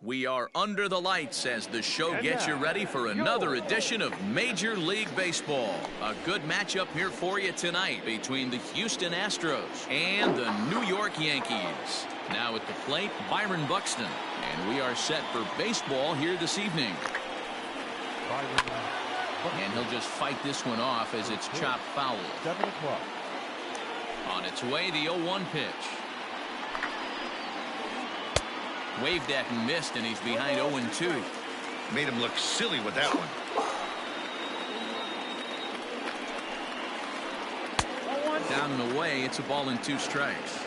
We are under the lights as the show gets you ready for another edition of Major League Baseball. A good matchup here for you tonight between the Houston Astros and the New York Yankees. Now at the plate, Byron Buxton. And we are set for baseball here this evening. And he'll just fight this one off as it's chopped foul. 7 o'clock. On its way, the 0-1 pitch. Waved at and missed, and he's behind 0-2. Made him look silly with that one. Down and away, it's a ball and 2 strikes.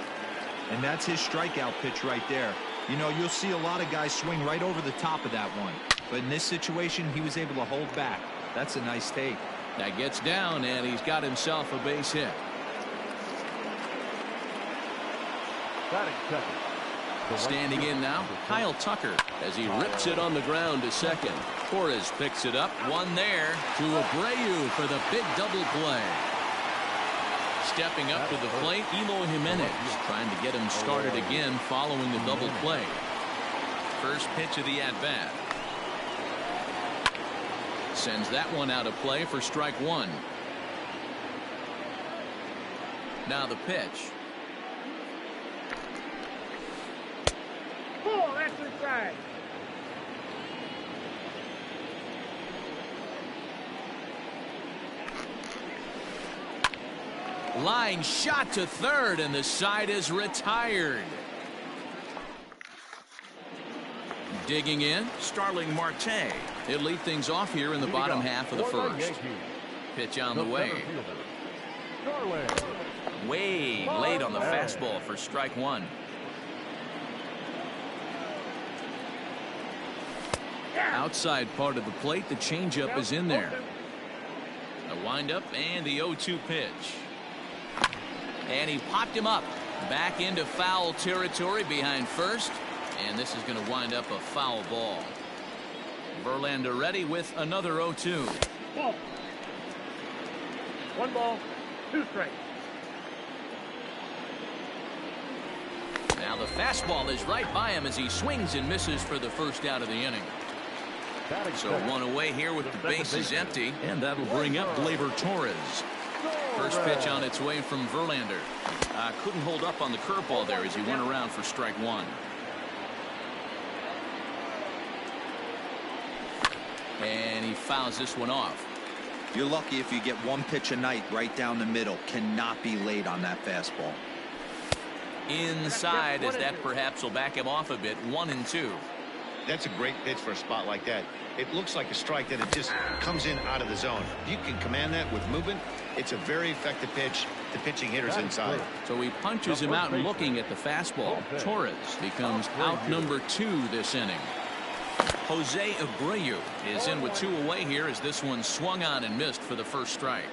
And that's his strikeout pitch right there. You know, you'll see a lot of guys swing right over the top of that one. But in this situation, he was able to hold back. That's a nice take. That gets down, and he's got himself a base hit. Batting second. Standing in now, Kyle Tucker, as he rips it on the ground to second. Torres picks it up, one there to Abreu for the big double play. Stepping up to the plate, Eloy Jimenez, trying to get him started again following the double play. First pitch of the at-bat. Sends that one out of play for strike 1. Now the pitch. That's a strike. Line shot to third, and the side is retired. Digging in, Starling Marte. He'll lead things off here in the bottom half of the first. Pitch on the way. Way late on the fastball for strike 1. Outside part of the plate, the changeup is in there. A windup and the 0-2 pitch. And he popped him up. Back into foul territory behind first. And this is going to wind up a foul ball. Verlander ready with another 0-2. Ball. 1 ball, 2 strikes. Now the fastball is right by him as he swings and misses for the first out of the inning. So 1 away here with the bases empty, and that'll bring up Gleyber Torres. First pitch on its way from Verlander. Couldn't hold up on the curveball there as he went around for strike 1. And he fouls this one off. You're lucky if you get 1 pitch a night right down the middle. Cannot be late on that fastball. Inside, as that perhaps will back him off a bit. 1-2. That's a great pitch for a spot like that. It looks like a strike that it just comes in out of the zone. If you can command that with movement, it's a very effective pitch to pitching hitters inside. So he punches him out and looking at the fastball. Torres becomes out number 2 this inning. Jose Abreu is in with 2 away here as this one swung on and missed for the first strike.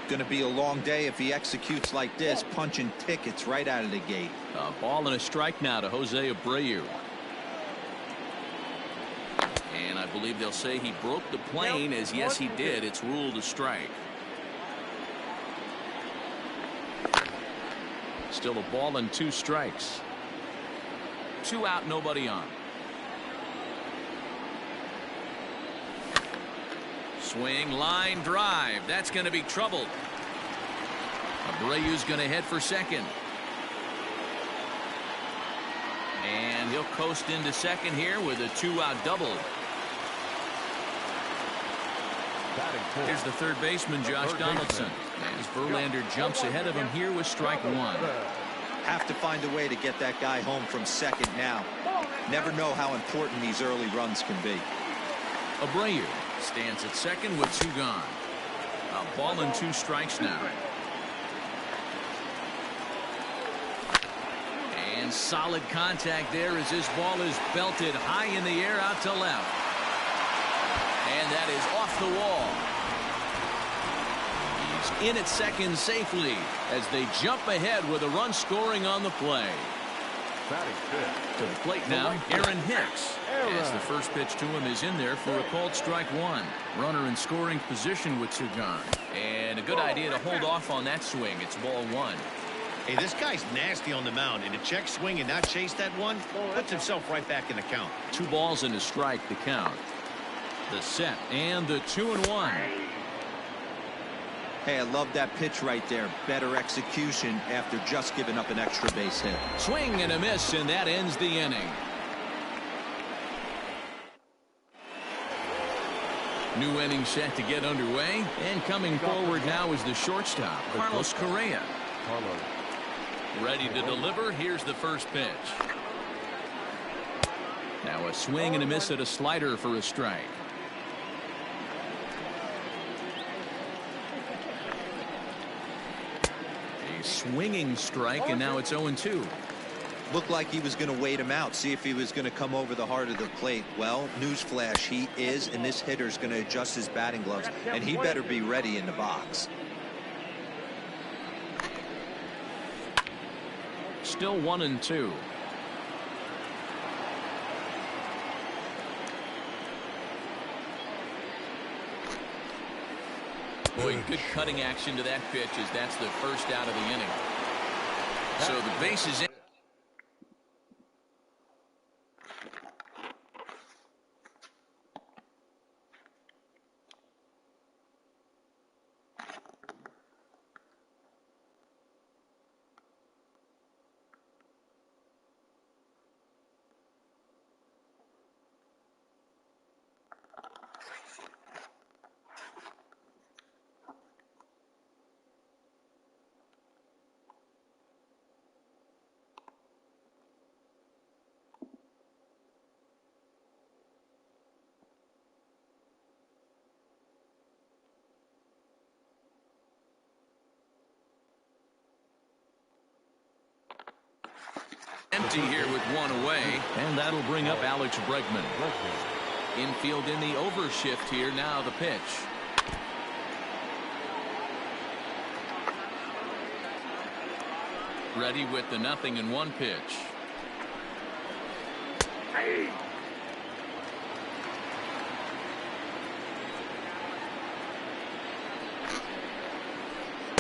Going to be a long day if he executes like this, punching tickets right out of the gate. A ball and a strike now to Jose Abreu. And I believe they'll say he broke the plane, as yes he did. It's ruled a strike. Still a ball and 2 strikes. 2 out, nobody on. Swing, line drive. That's going to be troubled. Abreu's going to head for second. And he'll coast into second here with a 2-out double. Here's the third baseman, Josh Donaldson. As Verlander jumps ahead of him here with strike 1. Have to find a way to get that guy home from second now. Never know how important these early runs can be. Abreu stands at second with 2 gone. A ball and 2 strikes now. And solid contact there as this ball is belted high in the air out to left. And that is off the wall. He's in at second safely as they jump ahead with a run scoring on the play. To the plate now, Aaron Hicks. As the first pitch to him is in there for a called strike 1. Runner in scoring position with 2 gone. And a good idea to hold off on that swing. It's ball 1. Hey, this guy's nasty on the mound, and to check swing and not chase that one puts himself right back in the count. 2 balls and a strike to count. The set and the 2-1. Hey, I love that pitch right there. Better execution after just giving up an extra base hit. Swing and a miss, and that ends the inning. New inning set to get underway, and coming forward now is the shortstop, Carlos Correa. Ready to deliver. Here's the first pitch. Now a swing and a miss at a slider for a strike. A swinging strike, and now it's 0-2. Looked like he was going to wait him out, see if he was going to come over the heart of the plate. Well, newsflash, he is, and this hitter's going to adjust his batting gloves, and he better be ready in the box. Still 1-2. Boy, good cutting action to that pitch as that's the first out of the inning. So the base is in. Empty here with 1 away, and that'll bring up Alex Bregman. Infield in the overshift here. Now the pitch. Ready with the 0-1 pitch.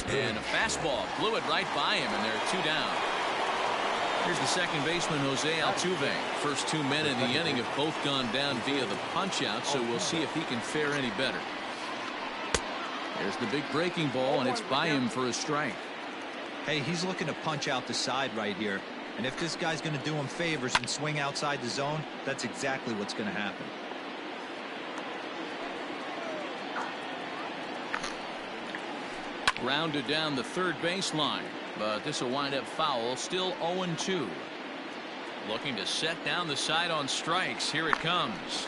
And a fastball blew it right by him, and there are 2 down. Here's the second baseman, Jose Altuve. First 2 men in the inning have both gone down via the punch-out, so we'll see if he can fare any better. There's the big breaking ball, and it's by him for a strike. Hey, he's looking to punch out the side right here. And if this guy's going to do him favors and swing outside the zone, that's exactly what's going to happen. Grounded down the third baseline, but this will wind up foul. Still 0-2. Looking to set down the side on strikes. Here it comes.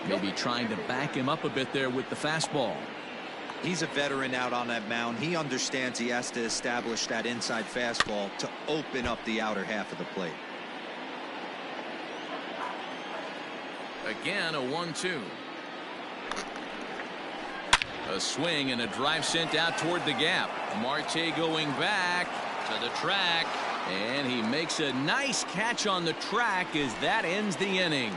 Maybe trying to back him up a bit there with the fastball. He's a veteran out on that mound. He understands he has to establish that inside fastball to open up the outer half of the plate. Again, a 1-2. A swing and a drive sent out toward the gap. Marte going back to the track, and he makes a nice catch on the track as that ends the inning.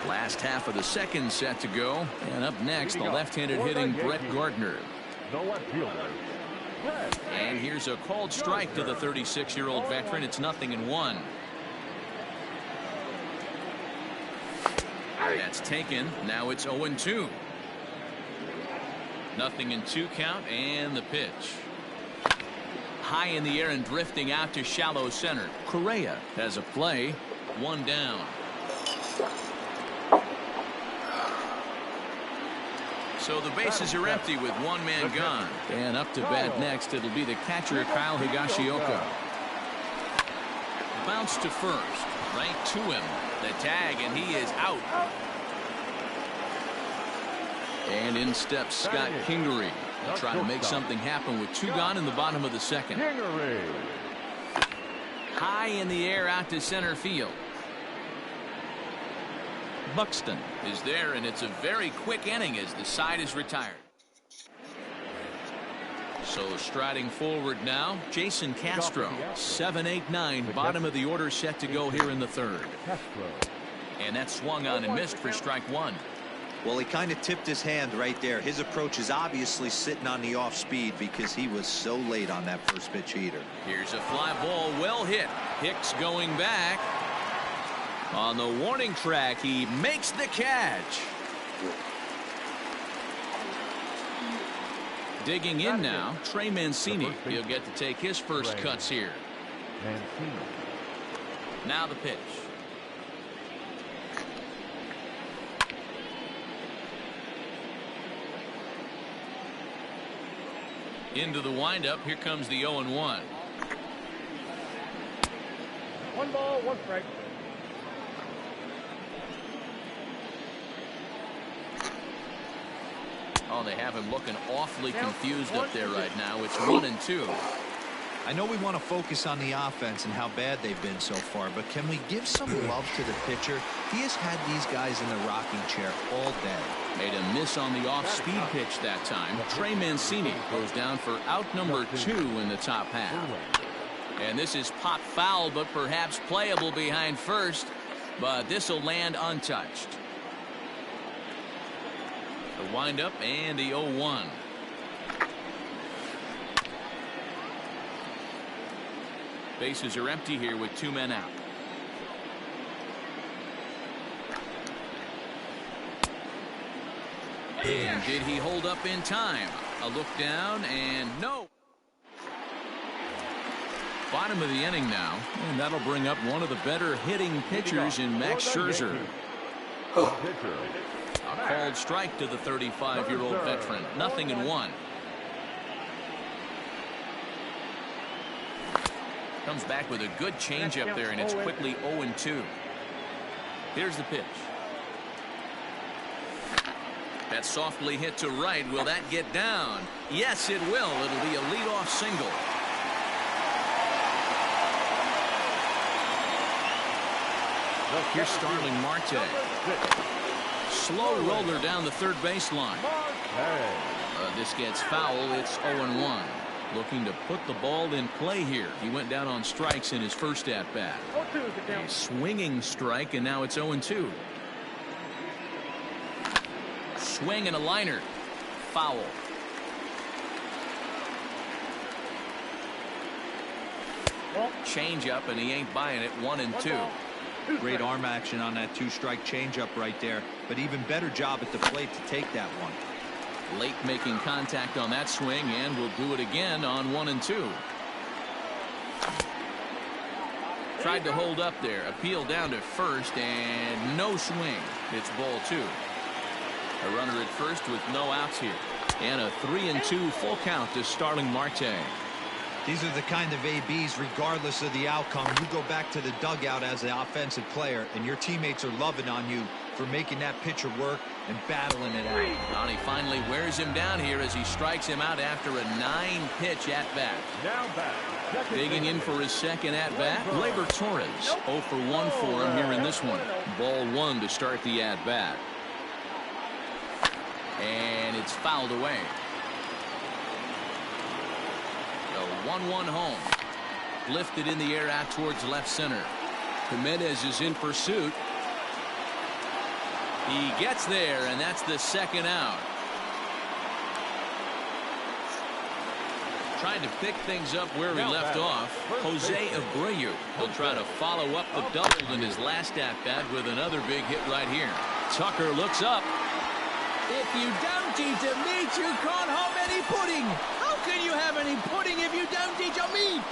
Last half of the second set to go, and up next the left-handed hitting Brett Gardner. And here's a called strike to the 36-year-old veteran. It's 0-1. That's taken. Now it's 0-2. 0-2 count, and the pitch. High in the air and drifting out to shallow center. Correa has a play. 1 down. So the bases are empty with 1 man gone. And up to bat next, it'll be the catcher, Kyle Higashioka. Bounce to first. Right to him. The tag, and he is out. And in steps Scott Kingery. They'll try to make something happen with 2 gone in the bottom of the second. High in the air out to center field. Buxton is there, and it's a very quick inning as the side is retired. So striding forward now, Jason Castro. 7, 8, 9, bottom of the order set to go here in the third. And that swung on and missed for strike 1. Well, he kind of tipped his hand right there. His approach is obviously sitting on the off speed because he was so late on that first pitch heater. Here's a fly ball, well hit. Hicks going back. On the warning track, he makes the catch. Digging in now, Trey Mancini. He'll get to take his first cuts here. Mancini. Now the pitch. Into the windup. Here comes the 0-1. 1 ball, 1 strike. Oh, they have him looking awfully confused up there right now. It's 1-2. I know we want to focus on the offense and how bad they've been so far, but can we give some love to the pitcher? He has had these guys in the rocking chair all day. Made a miss on the off-speed pitch that time. Trey Mancini goes down for out number 2 in the top half. And this is pop foul, but perhaps playable behind first. But this will land untouched. The windup and the 0-1. Bases are empty here with 2 men out. And did he hold up in time? A look down and no. Bottom of the inning now, and that'll bring up one of the better hitting pitchers in Max Scherzer. A called strike to the 35-year-old veteran. 0-1. Comes back with a good changeup there, and it's quickly 0-2. Here's the pitch. That's softly hit to right. Will that get down? Yes, it will. It'll be a leadoff single. Here's Starling Marte. Slow roller down the third baseline. This gets foul. It's 0-1. Looking to put the ball in play here. He went down on strikes in his first at-bat. A swinging strike, and now it's 0-2. Swing and a liner. Foul. Change up, and he ain't buying it. 1-2. Great arm action on that 2-strike changeup right there, but even better job at the plate to take that one. Late making contact on that swing, and will do it again on 1-2. Tried to hold up there. Appeal down to first, and no swing. It's ball 2. A runner at first with no outs here. And a 3-2 full count to Starling Marte. These are the kind of ABs, regardless of the outcome. You go back to the dugout as an offensive player, and your teammates are loving on you for making that pitcher work and battling it out. And he finally wears him down here as he strikes him out after a 9-pitch at-bat. Now back. Digging in for his second at-bat, Gleyber Torres. 0 for 1 for him here in this one. Ball 1 to start the at-bat. And it's fouled away. The 1-1 home. Lifted in the air out towards left center. Jimenez is in pursuit. He gets there, and that's the second out. Trying to pick things up where he left off. Jose Abreu. He'll try to follow up the double in his last at-bat with another big hit right here. Tucker looks up. If you don't eat a meat, you can't have any pudding. How can you have any pudding if you don't eat your meat?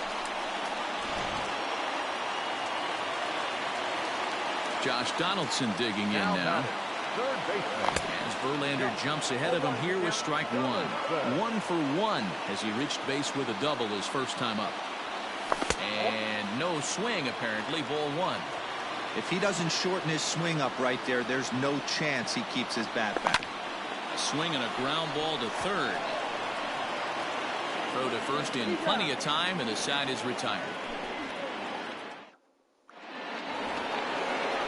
Josh Donaldson digging in now. As Verlander jumps ahead of him here with strike 1. 1 for 1 as he reached base with a double his first time up. And no swing apparently. Ball 1. If he doesn't shorten his swing up right there, there's no chance he keeps his bat back. A swing and a ground ball to third. Throw to first in plenty of time, and the side is retired.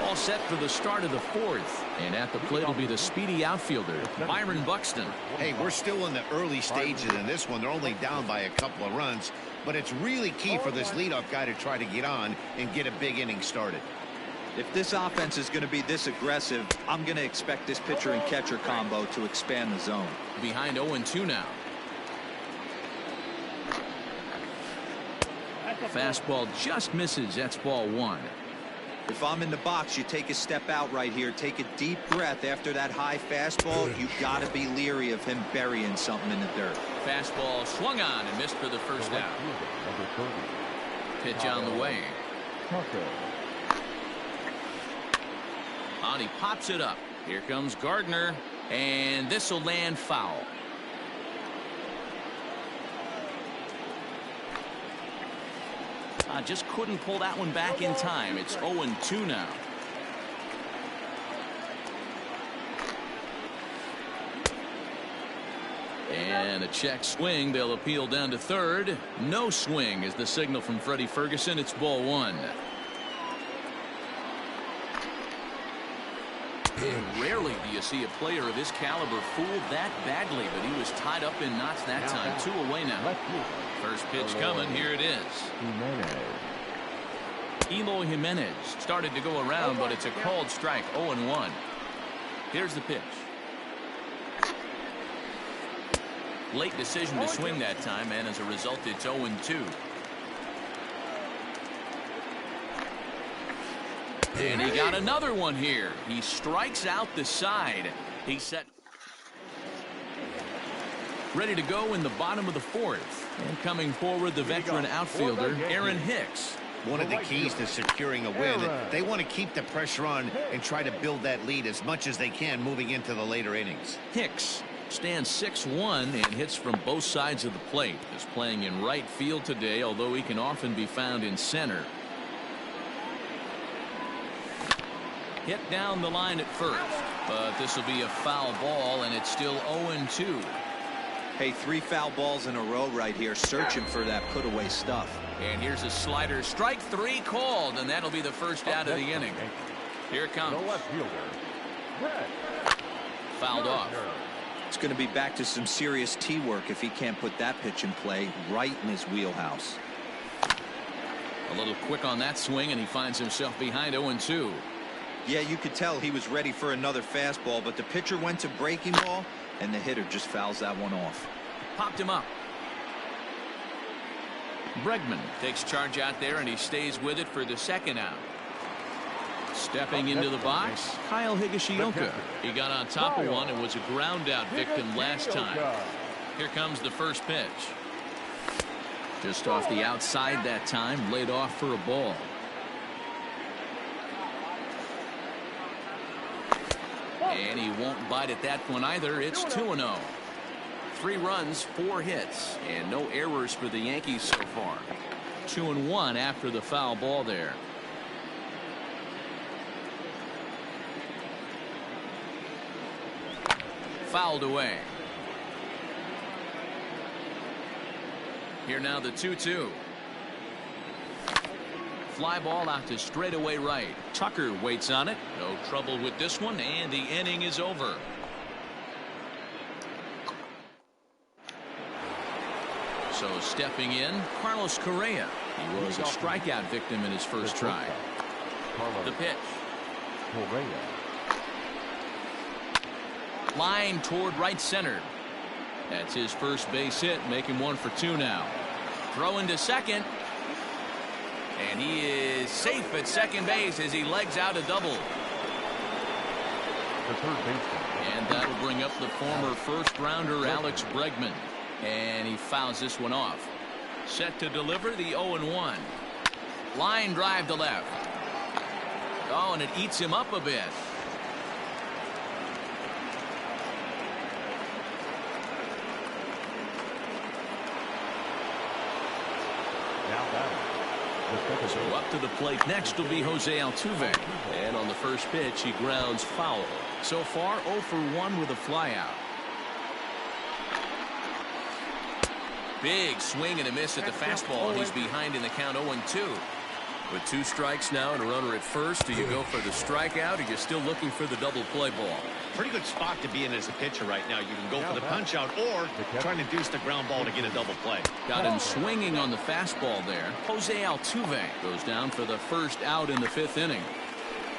All set for the start of the 4th. And at the plate will be the speedy outfielder, Byron Buxton. Hey, we're still in the early stages in this one. They're only down by a couple of runs, but it's really key for this leadoff guy to try to get on and get a big inning started. If this offense is going to be this aggressive, I'm going to expect this pitcher and catcher combo to expand the zone. Behind 0-2 now. Fastball just misses. That's ball one. If I'm in the box, you take a step out right here. Take a deep breath after that high fastball. You got to be leery of him burying something in the dirt. Fastball swung on and missed for the first out. Number 30. Pitch on the way. Tucker. On, he pops it up. Here comes Gardner, and this will land foul. Just couldn't pull that one back in time. It's 0-2 now. And a check swing. They'll appeal down to third. No swing is the signal from Freddie Ferguson. It's ball one. And rarely do you see a player of his caliber fooled that badly, but he was tied up in knots that time. 2 away now. First pitch coming. Here it is. Eloy Jimenez started to go around, but it's a called strike. 0-1. Here's the pitch. Late decision to swing that time, and as a result, it's 0-2. And he got another one here. He strikes out the side. He's set. Ready to go in the bottom of the fourth. And coming forward, the veteran outfielder, Aaron Hicks. One of the keys to securing a win, they want to keep the pressure on and try to build that lead as much as they can moving into the later innings. Hicks stands 6'1" and hits from both sides of the plate. Is playing in right field today, although he can often be found in center. Hit down the line at first, but this will be a foul ball, and it's still 0-2. Hey, 3 foul balls in a row right here, searching for that put-away stuff. And here's a slider. Strike 3 called, and that'll be the first out of the inning. Here it comes. The left fielder, Brett. Fouled off. It's going to be back to some serious tee work if he can't put that pitch in play right in his wheelhouse. A little quick on that swing, and he finds himself behind 0-2. Yeah, you could tell he was ready for another fastball, but the pitcher went to breaking ball, and the hitter just fouls that one off. Popped him up. Bregman takes charge out there, and he stays with it for the second out. Stepping into the box, Kyle Higashioka. He got on top of one and was a ground out victim last time. Here comes the first pitch. Just off the outside that time, laid off for a ball. And he won't bite at that one either. It's 2-0. 3 runs, 4 hits, and no errors for the Yankees so far. 2-1 after the foul ball there. Fouled away. Here now the 2-2. Fly ball out to straightaway right. Tucker waits on it. No trouble with this one, and the inning is over. So stepping in, Carlos Correa. He was a strikeout victim in his first try. The pitch. Correa. Line toward right center. That's his first base hit, making 1 for 2 now. Throw into second. And he is safe at second base as he legs out a double. The third baseman. And that'll bring up the former first-rounder Alex Bregman. And he fouls this one off. Set to deliver the 0-1. Line drive to left. Oh, and it eats him up a bit. Now batting. So up to the plate next will be Jose Altuve. And on the first pitch, he grounds foul. So far, 0 for 1 with a flyout. Big swing and a miss at the fastball. He's behind in the count 0-2. With 2 strikes now and a runner at first, do you go for the strikeout, or are you still looking for the double play ball? Pretty good spot to be in as a pitcher right now. You can go for the punch out or try and induce the ground ball to get a double play. Got him swinging on the fastball there. Jose Altuve goes down for the first out in the 5th inning.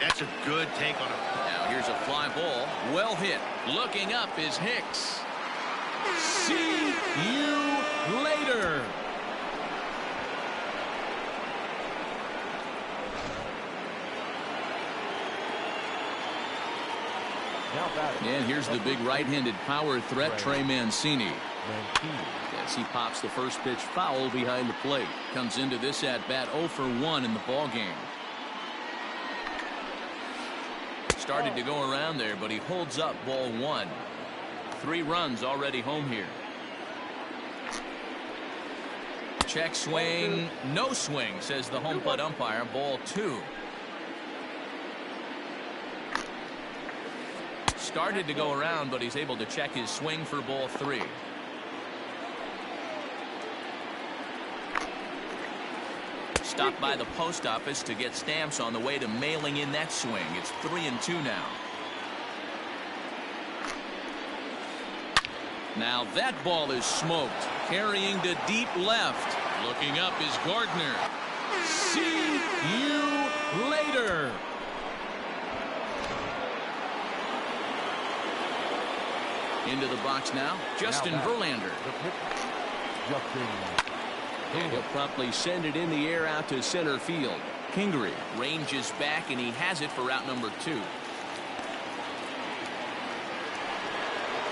That's a good take on him. Now here's a fly ball. Well hit. Looking up is Hicks. See you later. Now batting. And here's the big right-handed power threat, Trey Mancini. Mancini. As he pops the first pitch foul behind the plate. Comes into this at-bat 0 for 1 in the ball game. Started to go around there, but he holds up ball 1. 3 runs already home here. Check swing. No swing, says the home plate umpire. Ball 2. Started to go around, but he's able to check his swing for ball 3. Stopped by the post office to get stamps on the way to mailing in that swing. It's 3-2 now. Now that ball is smoked. Carrying to deep left. Looking up is Gardner. See you later. Into the box now, Justin Verlander. And he'll promptly send it in the air out to center field. Kingery ranges back, and he has it for out number 2.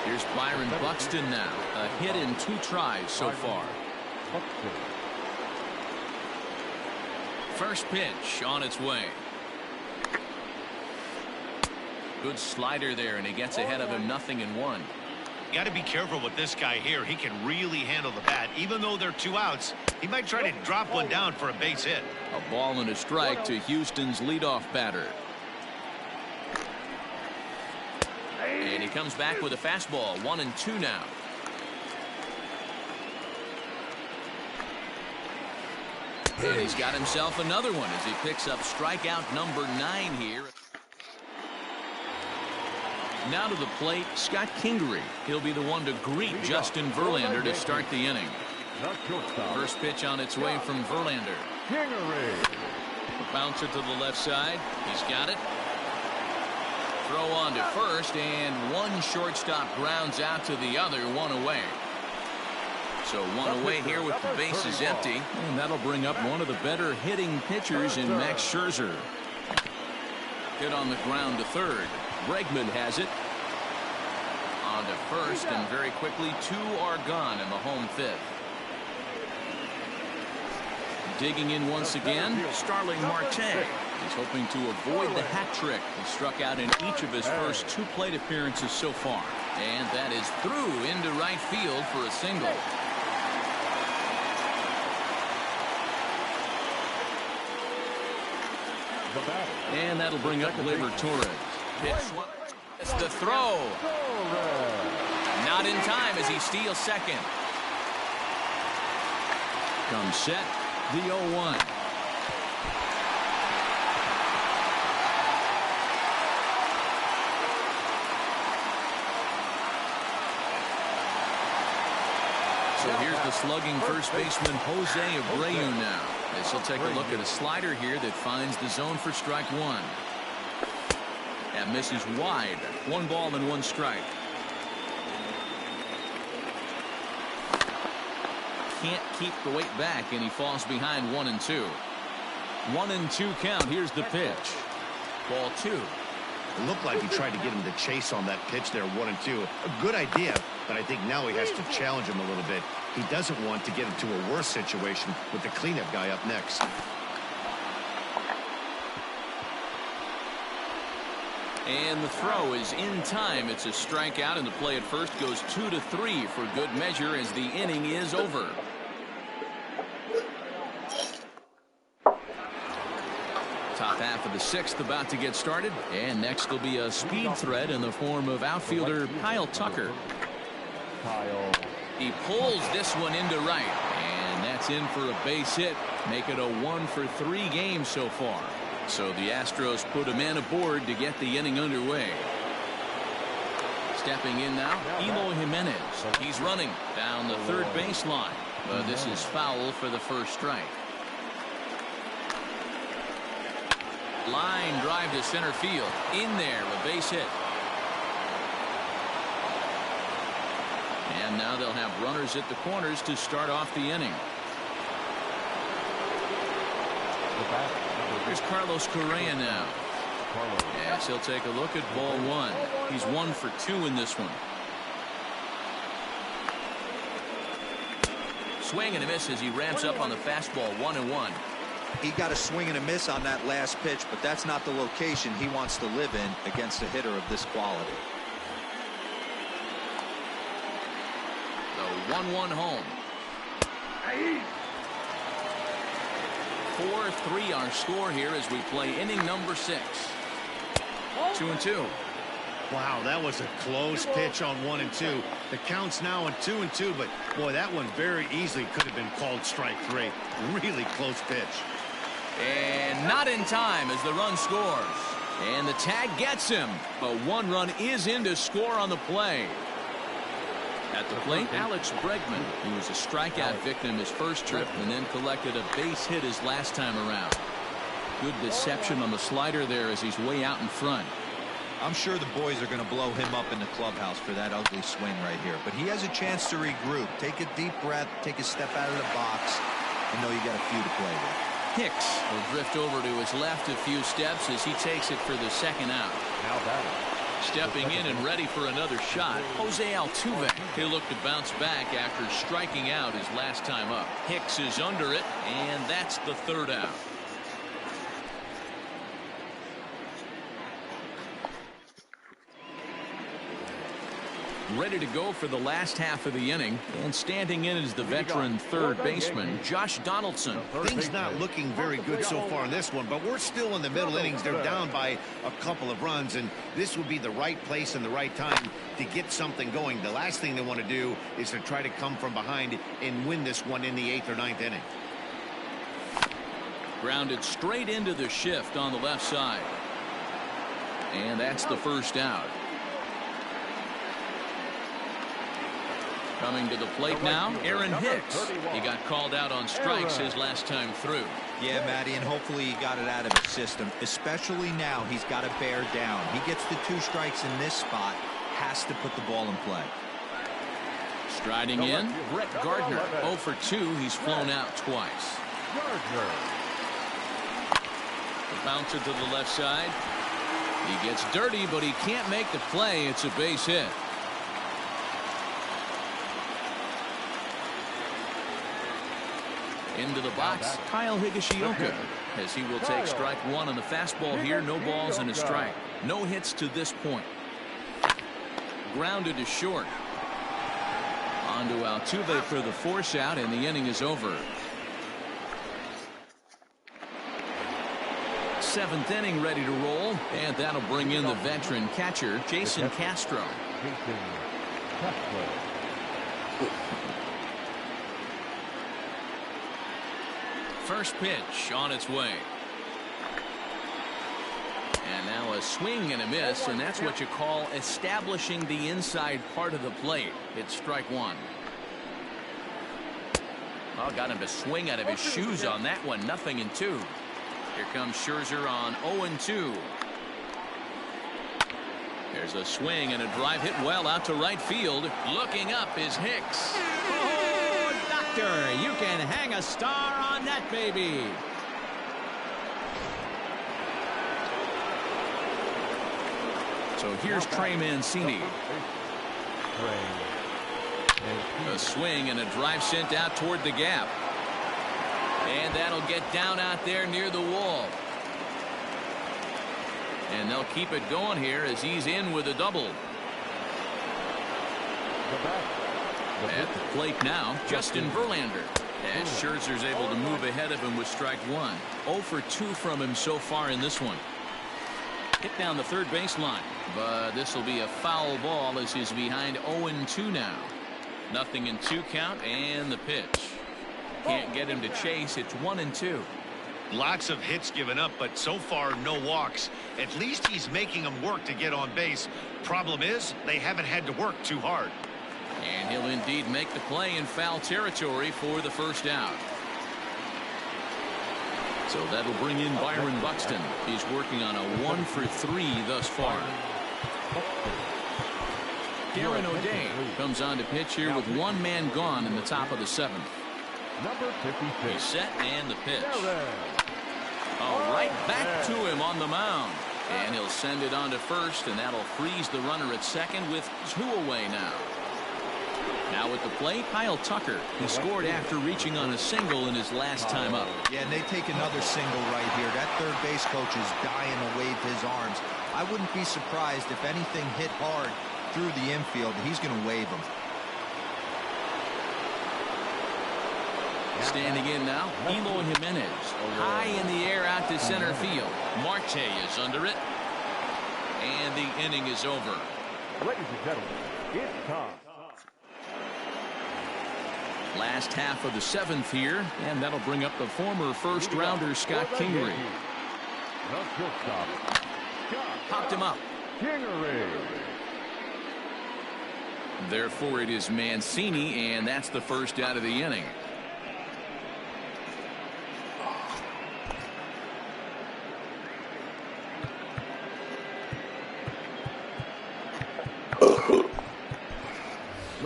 Here's Byron Buxton now. A hit in 2 tries so far. First pitch on its way. Good slider there, and he gets ahead of him 0-1. You got to be careful with this guy here. He can really handle the bat. Even though they're 2 outs, he might try to drop one down for a base hit. A ball and a strike to Houston's leadoff batter. And he comes back with a fastball. 1-2 now. And he's got himself another one as he picks up strikeout number 9 here. Now to the plate, Scott Kingery. He'll be the one to greet Justin Verlander to start the inning. First pitch on its way from Verlander. Bouncer to the left side. He's got it. Throw on to first, and one shortstop grounds out to the other, 1 away. So 1 away here with the bases empty. And that'll bring up one of the better hitting pitchers in Max Scherzer. Hit on the ground to third. Bregman has it. On to first, and very quickly 2 are gone in the home 5th. Digging in once again, Starling Marte. He's hoping to avoid the hat trick. He struck out in each of his first 2 plate appearances so far. And that is through into right field for a single. And that'll bring up Gleyber Torres. It's the throw. Not in time as he steals second. Comes set, the 0-1. So here's the slugging first baseman Jose Abreu now. As he'll take a look at a slider here that finds the zone for strike 1. That misses wide. 1 ball and 1 strike. Can't keep the weight back, and he falls behind 1-2. 1-2 count. Here's the pitch. Ball 2. It looked like he tried to get him to chase on that pitch there, 1-2. A good idea, but I think now he has to challenge him a little bit. He doesn't want to get into a worse situation with the cleanup guy up next. And the throw is in time. It's a strikeout, and the play at first goes 2-3 for good measure as the inning is over. Top half of the 6th about to get started, and next will be a speed threat in the form of outfielder Kyle Tucker. He pulls this one into right, and that's in for a base hit. Make it a 1-for-3 game so far. So the Astros put a man aboard to get the inning underway. Stepping in now, Eloy Jimenez. He's running down the third baseline. But this is foul for the first strike. Line drive to center field. In there, a base hit. And now they'll have runners at the corners to start off the inning. Here's Carlos Correa now. Yes, he'll take a look at ball one. He's 1 for 2 in this one. Swing and a miss as he ramps up on the fastball. 1-1. He got a swing and a miss on that last pitch, but that's not the location he wants to live in against a hitter of this quality. The 1-1 home. 4-3 our score here as we play inning number 6. 2-2. Wow, that was a close pitch on 1-2. The count's now on 2-2, but boy, that one very easily could have been called strike 3. Really close pitch. And not in time as the run scores. And the tag gets him. But 1 run is in to score on the play. At the plate, Alex Bregman, who was a strikeout victim his first trip and then collected a base hit his last time around. Good deception on the slider there as he's way out in front. I'm sure the boys are going to blow him up in the clubhouse for that ugly swing right here. But he has a chance to regroup. Take a deep breath. Take a step out of the box. I know you got a few to play with. Hicks will drift over to his left a few steps as he takes it for the second out. Now batting. Stepping in and ready for another shot, Jose Altuve. He'll look to bounce back after striking out his last time up. Hicks is under it, and that's the third out. Ready to go for the last half of the inning, and standing in is the veteran third baseman, Josh Donaldson. Things not looking very good so far in this one, but we're still in the middle innings. They're down by a couple of runs, and this would be the right place and the right time to get something going. The last thing they want to do is to try to come from behind and win this one in the 8th or 9th inning. Grounded straight into the shift on the left side. And that's the first out. Coming to the plate now, Aaron Hicks. He got called out on strikes his last time through. Yeah, Matty, and hopefully he got it out of his system. Especially now, he's got to bear down. He gets the 2 strikes in this spot, has to put the ball in play. Striding in, Brett Gardner. 0 for 2. He's flown out twice. The bouncer to the left side. He gets dirty, but he can't make the play. It's a base hit. Into the box, Kyle Higashioka, as he will take strike 1 on the fastball here. No balls and a strike. No hits to this point. Grounded to short. On to Altuve for the force out, and the inning is over. 7th inning ready to roll, and that'll bring in the veteran catcher, Jason Castro. First pitch on its way. And now a swing and a miss, and that's what you call establishing the inside part of the plate. It's strike 1. Oh, got him to swing out of his shoes on that one. 0-2. Here comes Scherzer on 0-2. There's a swing and a drive hit well out to right field. Looking up is Hicks. You can hang a star on that baby. So here's Trey Mancini. A swing and a drive sent out toward the gap. And that'll get down out there near the wall. And they'll keep it going here as he's in with a double. At the plate now, Justin Verlander. As Scherzer's able to move ahead of him with strike 1. 0 for 2 from him so far in this one. Hit down the third baseline, but this will be a foul ball as he's behind 0-2 now. 0-2 count, and the pitch. Can't get him to chase. It's 1-2. Lots of hits given up, but so far no walks. At least he's making them work to get on base. Problem is, they haven't had to work too hard. And he'll indeed make the play in foul territory for the first out. So that'll bring in Byron Buxton. He's working on a 1-for-3 thus far. Darren O'Day comes on to pitch here with one man gone in the top of the 7th. Number 56. He's set and the pitch. Oh, right back to him on the mound. And he'll send it on to first, and that'll freeze the runner at second with 2 away now. Now at the plate, Kyle Tucker. He scored after reaching on a single in his last time up. Yeah, and they take another single right here. That third base coach is dying to wave his arms. I wouldn't be surprised if anything hit hard through the infield. He's going to wave them. Standing in now, Eloy Jimenez. High in the air out to center field. Marte is under it. And the inning is over. Ladies and gentlemen, it's time. Last half of the 7th here, and that'll bring up the former first-rounder Scott Kingery. Popped him up. Therefore, it is Mancini, and that's the first out of the inning.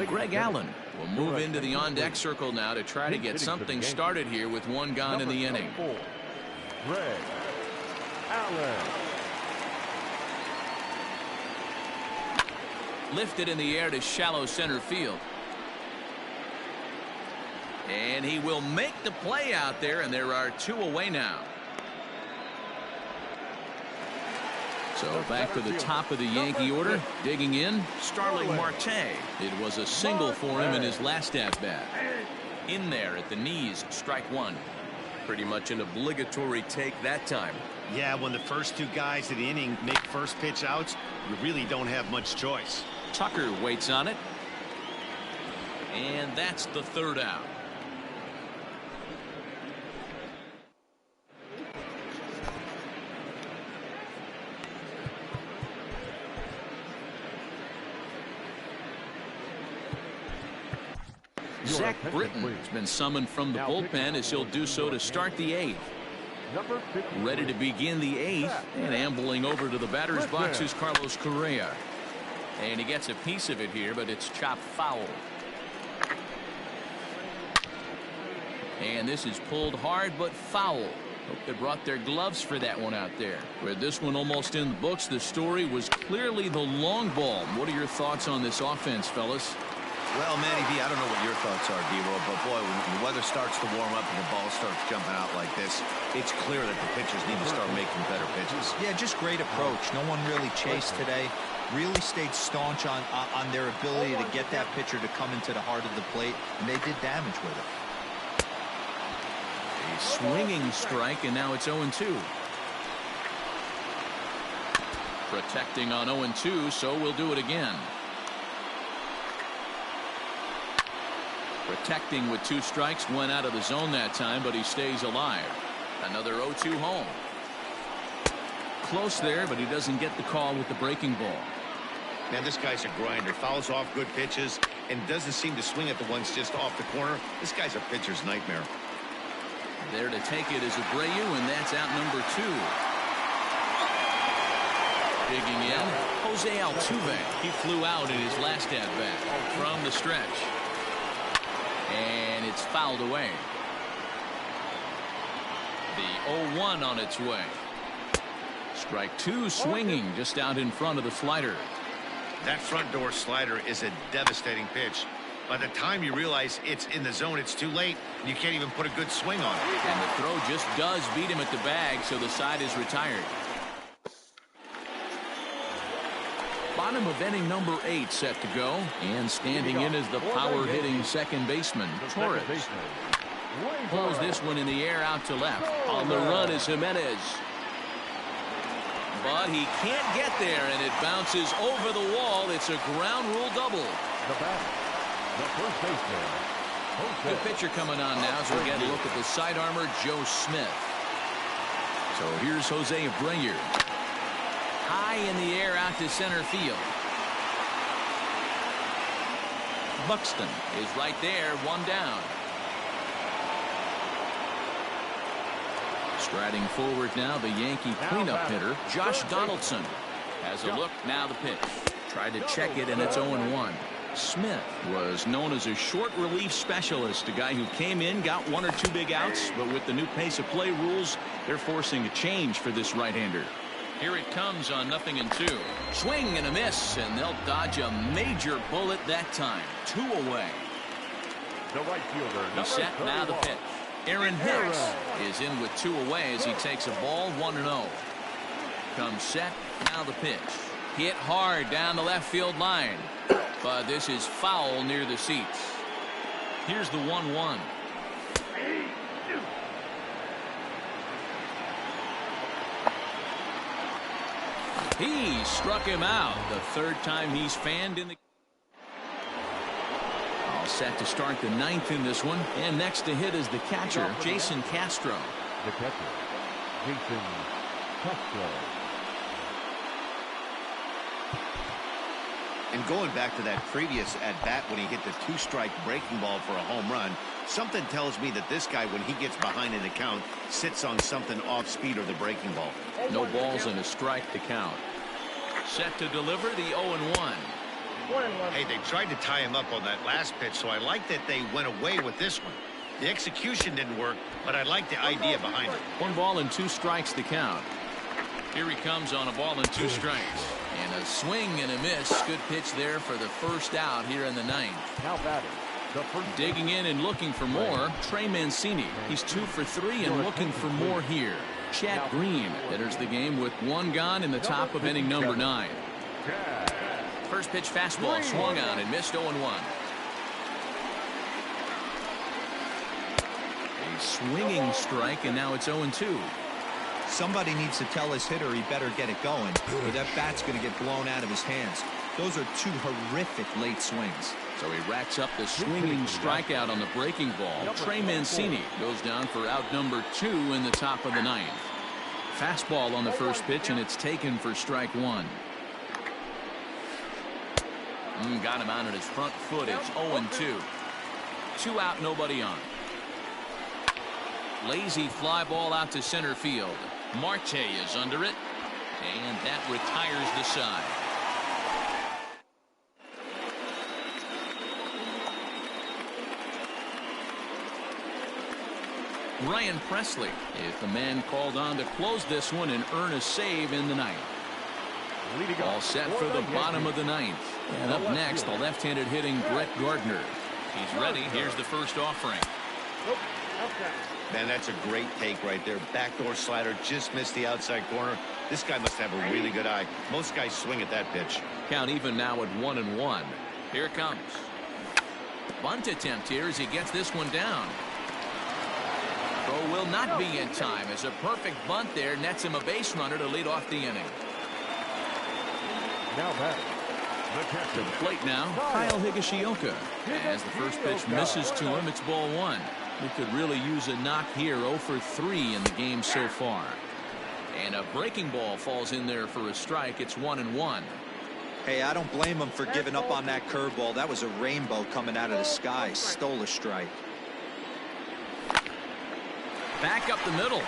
Greg Allen will move into the on-deck circle now to try to get something started here with one gone in the inning. Greg Allen. Lifted in the air to shallow center field. And he will make the play out there, and there are 2 away now. So back to the top of the Yankee order. Digging in, Starling Marte. It was a single for him in his last at-bat. In there at the knees, strike 1. Pretty much an obligatory take that time. Yeah, when the first 2 guys of the inning make first pitch outs, you really don't have much choice. Tucker waits on it. And that's the 3rd out. Zach Britton has been summoned from the bullpen as he'll do so to start the 8th. Ready to begin the 8th, and ambling over to the batter's box is Carlos Correa. And he gets a piece of it here, but it's chopped foul. And this is pulled hard but foul. Hope they brought their gloves for that one out there. With this one almost in the books, the story was clearly the long ball. What are your thoughts on this offense, fellas? Well, Manny B, I don't know what your thoughts are, D-Roll, but boy, when the weather starts to warm up and the ball starts jumping out like this, it's clear that the pitchers need to start making better pitches. Yeah, just great approach. No one really chased today. Really stayed staunch on their ability to get that pitcher to come into the heart of the plate, and they did damage with it. A swinging strike, and now it's 0-2. Protecting on 0-2, so we'll do it again. Protecting with 2 strikes, went out of the zone that time, but he stays alive. Another 0-2 home. Close there, but he doesn't get the call with the breaking ball. Man, this guy's a grinder. Fouls off good pitches and doesn't seem to swing at the ones just off the corner. This guy's a pitcher's nightmare. There to take it is Abreu, and that's out number 2. Digging in, Jose Altuve. He flew out in his last at-bat from the stretch. And it's fouled away. The 0-1 on its way. Strike 2 swinging just out in front of the slider. That front door slider is a devastating pitch. By the time you realize it's in the zone, it's too late. You can't even put a good swing on it. And the throw just does beat him at the bag, so the side is retired. Bottom of inning number 8 set to go, and standing in is the power-hitting second baseman, Torres. Pulls this one in the air out to left. On the run is Jimenez. But he can't get there, and it bounces over the wall. It's a ground rule double. The first baseman. Good pitcher coming on now as we get a look at the sidearmer, Joe Smith. So here's Jose Abreu. High in the air out to center field. Buxton is right there, 1 down. Striding forward now, the Yankee cleanup hitter, Josh Donaldson. Has a look, now the pitch. Tried to check it, and it's 0-1. Smith was known as a short relief specialist, a guy who came in, got 1 or 2 big outs, but with the new pace of play rules, they're forcing a change for this right-hander. Here it comes on 0-2. Swing and a miss, and they'll dodge a major bullet that time. 2 away. The right fielder. He's set, now the pitch. Aaron Hicks is in with 2 away as he takes a ball 1-0. Comes set, now the pitch. Hit hard down the left field line. But this is foul near the seats. Here's the 1-1. He struck him out. The 3rd time he's fanned in the... All set to start the 9th in this one. And next to hit is the catcher, Jason Castro. The catcher, Jason Castro. And going back to that previous at-bat when he hit the 2-strike breaking ball for a home run, something tells me that this guy, when he gets behind in the count, sits on something off speed or the breaking ball. No balls and a strike to count. Set to deliver the 0-1. Hey, they tried to tie him up on that last pitch, so I like that they went away with this one. The execution didn't work, but I like the idea behind it. 1 ball and 2 strikes to count. Here he comes on a ball and 2 strikes. And a swing and a miss. Good pitch there for the 1st out here in the 9th. Now batting. The first Digging in and looking for more, Trey Mancini. He's 2 for 3 and looking for more here. Chad Green enters the game with 1 gone in the top of inning number 9. First pitch fastball swung on and missed 0-1. A swinging strike, and now it's 0-2. Somebody needs to tell his hitter he better get it going, or that bat's going to get blown out of his hands. Those are 2 horrific late swings. So he racks up the swinging strikeout on the breaking ball. Trey Mancini goes down for out number 2 in the top of the 9th. Fastball on the first pitch, and it's taken for strike 1. Got him out at his front foot. It's 0-2. 2 out, nobody on. Lazy fly ball out to center field. Marte is under it, and that retires the side. Ryan Presley is the man called on to close this one and earn a save in the 9th. All set for the bottom of the 9th. And up next, the left-handed hitting Brett Gardner. He's ready. Here's the first offering. Man, that's a great take right there. Backdoor slider, just missed the outside corner. This guy must have a really good eye. Most guys swing at that pitch. Count even now at 1-1. Here it comes. Bunt attempt here as he gets this one down. Throw will not be in time as a perfect bunt there nets him a base runner to lead off the inning. now batting. To the plate now, Kyle Higashioka. As the first pitch misses to him, it's ball 1. He could really use a knock here. 0 for 3 in the game so far. And a breaking ball falls in there for a strike. It's 1-1. Hey, I don't blame him for giving up on that curveball. That was a rainbow coming out of the sky. Stole a strike. Back up the middle.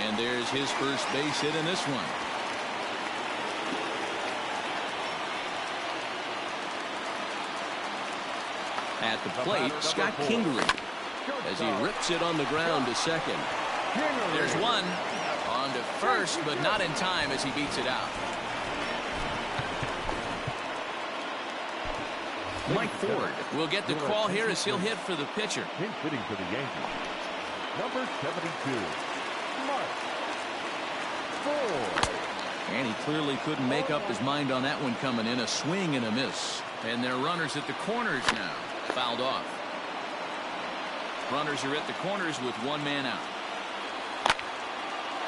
And there's his first base hit in this one. At the plate, Scott Kingery, as he rips it on the ground to second. There's one. On to first, but not in time as he beats it out. Mike Ford will get the call here as he'll hit for the pitcher. Pinch hitting for the Yankees. Number 72, Mike Ford. And he clearly couldn't make up his mind on that one coming in. A swing and a miss. And their runners at the corners now. Fouled off. Runners are at the corners with one man out.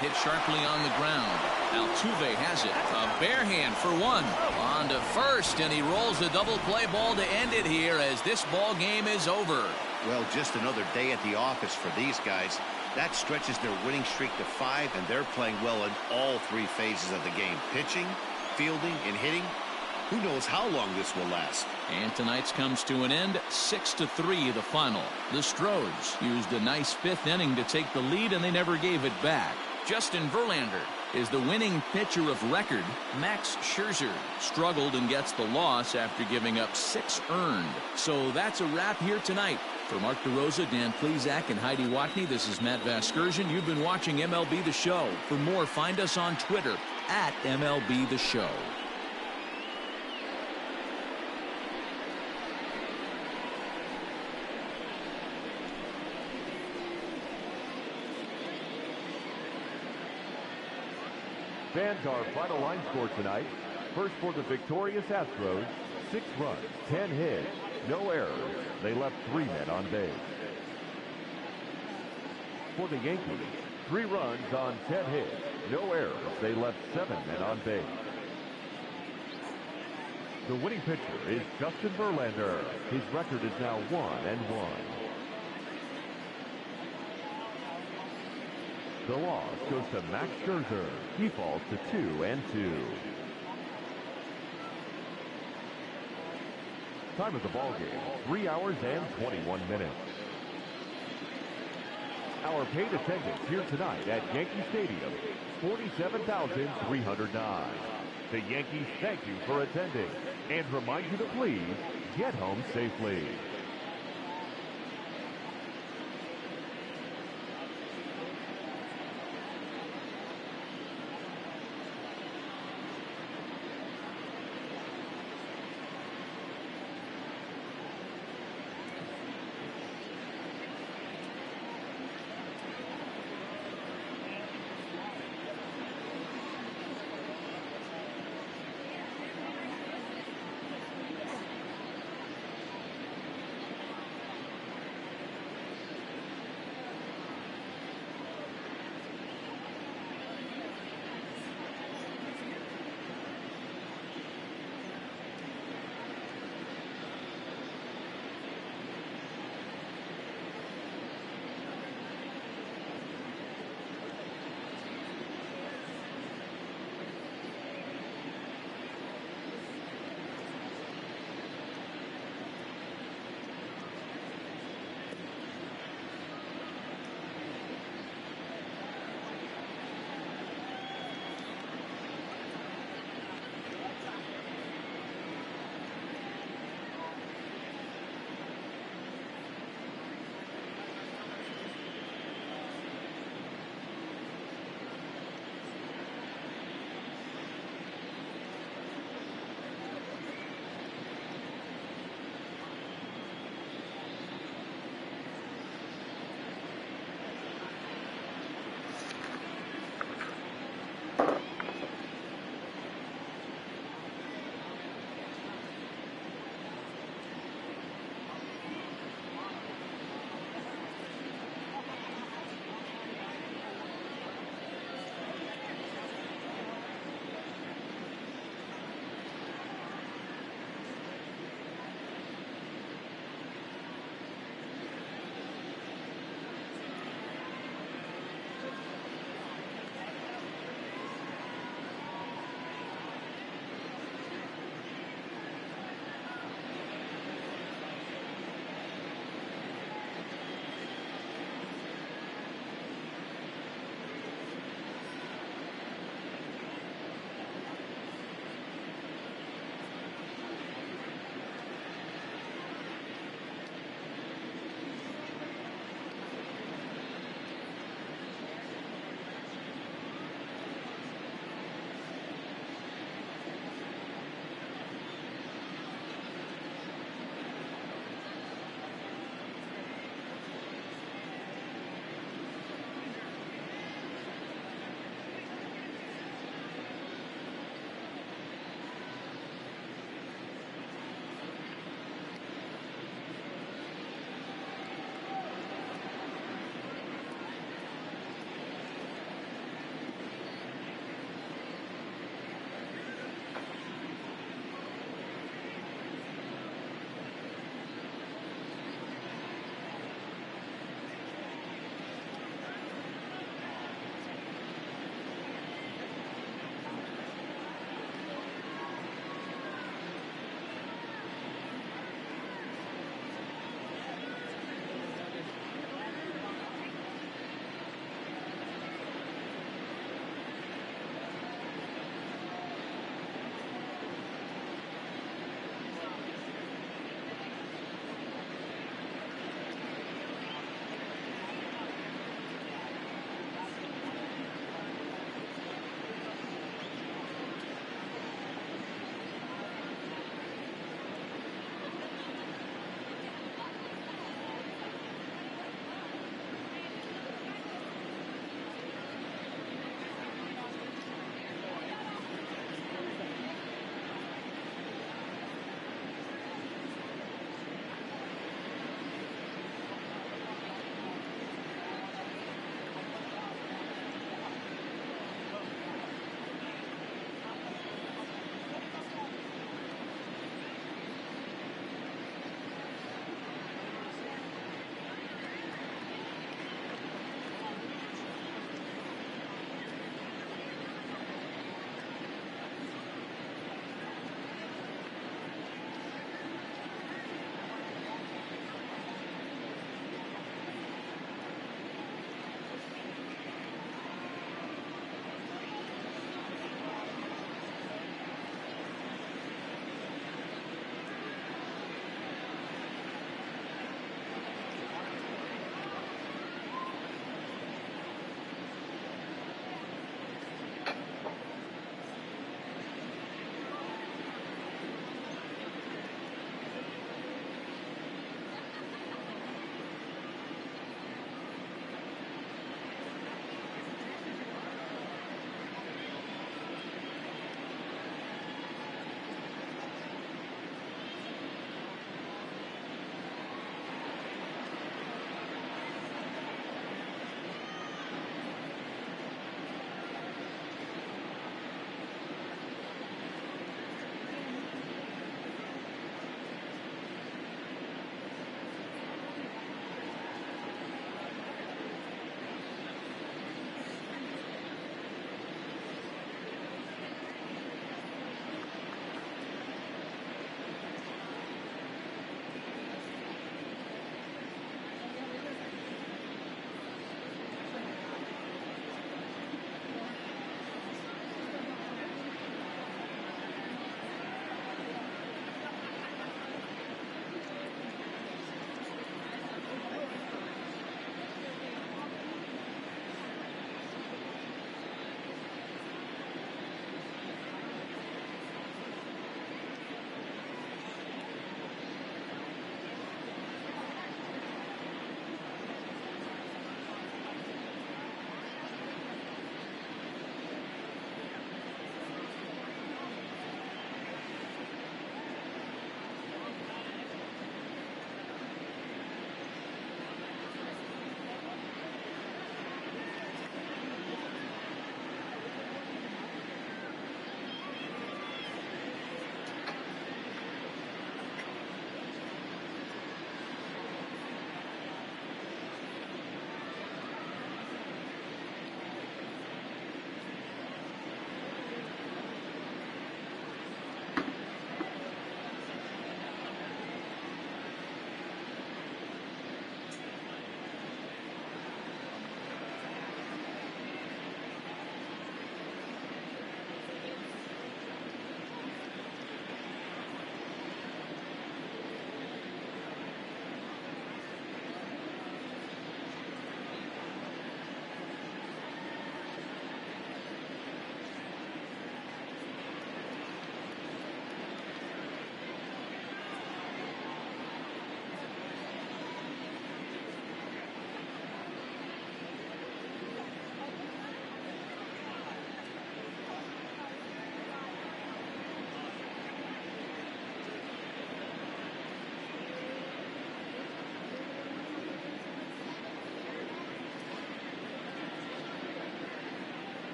Hit sharply on the ground. Altuve has it. A bare hand for one. On to first, and he rolls the double play ball to end it here as this ball game is over. Well, just another day at the office for these guys. That stretches their winning streak to 5, and they're playing well in all 3 phases of the game. Pitching, fielding, and hitting. who knows how long this will last. And tonight's comes to an end, 6-3 the final. The Stros used a nice fifth inning to take the lead, and they never gave it back. Justin Verlander is the winning pitcher of record. Max Scherzer struggled and gets the loss after giving up 6 earned. So that's a wrap here tonight. For Mark DeRosa, Dan Plesac, and Heidi Watney, this is Matt Vasgersian. You've been watching MLB The Show. For more, find us on Twitter at MLB The Show. Fans, our final line score tonight. First for the victorious Astros, 6 runs, 10 hits, no errors. They left 3 men on base. For the Yankees, 3 runs on 10 hits, no errors. They left 7 men on base. The winning pitcher is Justin Verlander. His record is now 1-1. The loss goes to Max Scherzer. He falls to 2-2. Time of the ball game, 3 hours and 21 minutes. Our paid attendance here tonight at Yankee Stadium, 47,309. The Yankees thank you for attending and remind you to please get home safely.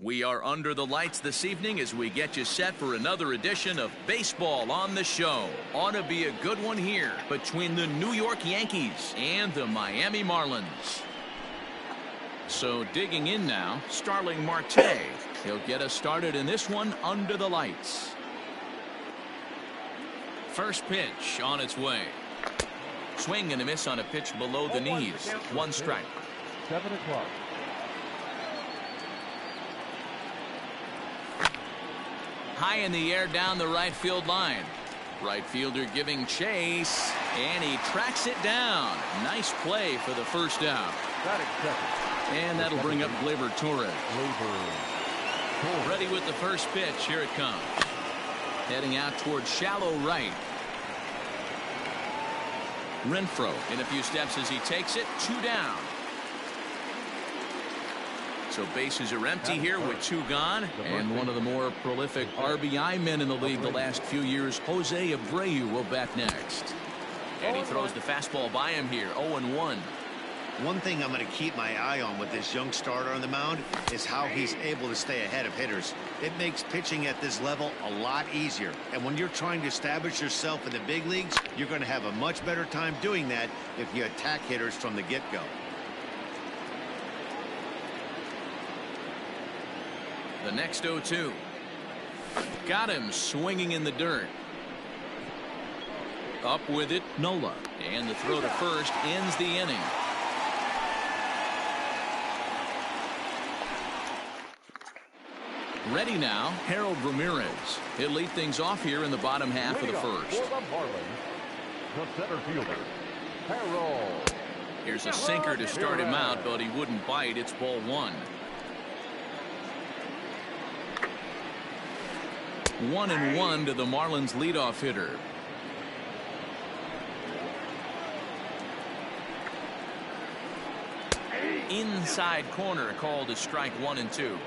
We are under the lights this evening as we get you set for another edition of Baseball on the Show. Ought to be a good one here between the New York Yankees and the Miami Marlins. So digging in now, Starling Marte. He'll get us started in this one under the lights. First pitch on its way. Swing and a miss on a pitch below the knees. 1 strike. 7 o'clock. High in the air down the right field line. Right fielder giving chase, and he tracks it down. Nice play for the first out. And that'll bring up Gleyber Torres. Ready with the first pitch. Here it comes. Heading out towards shallow right. Renfroe in a few steps as he takes it. 2 down. So bases are empty here with 2 gone. And one of the more prolific RBI men in the league the last few years, Jose Abreu, will bat next. And he throws the fastball by him here. 0-1. One thing I'm going to keep my eye on with this young starter on the mound is how he's able to stay ahead of hitters. It makes pitching at this level a lot easier. And when you're trying to establish yourself in the big leagues, you're going to have a much better time doing that if you attack hitters from the get-go. The next 0-2. Got him swinging in the dirt. Up with it, Nola. And the throw to first ends the inning. Ready now, Harold Ramirez. He'll lead things off here in the bottom half of the first. For the Marlins, the center fielder, Harold. Here's a sinker to start him out, but he wouldn't bite. It's ball 1. 1-1 to the Marlins leadoff hitter. Inside corner called a strike 1 and 2.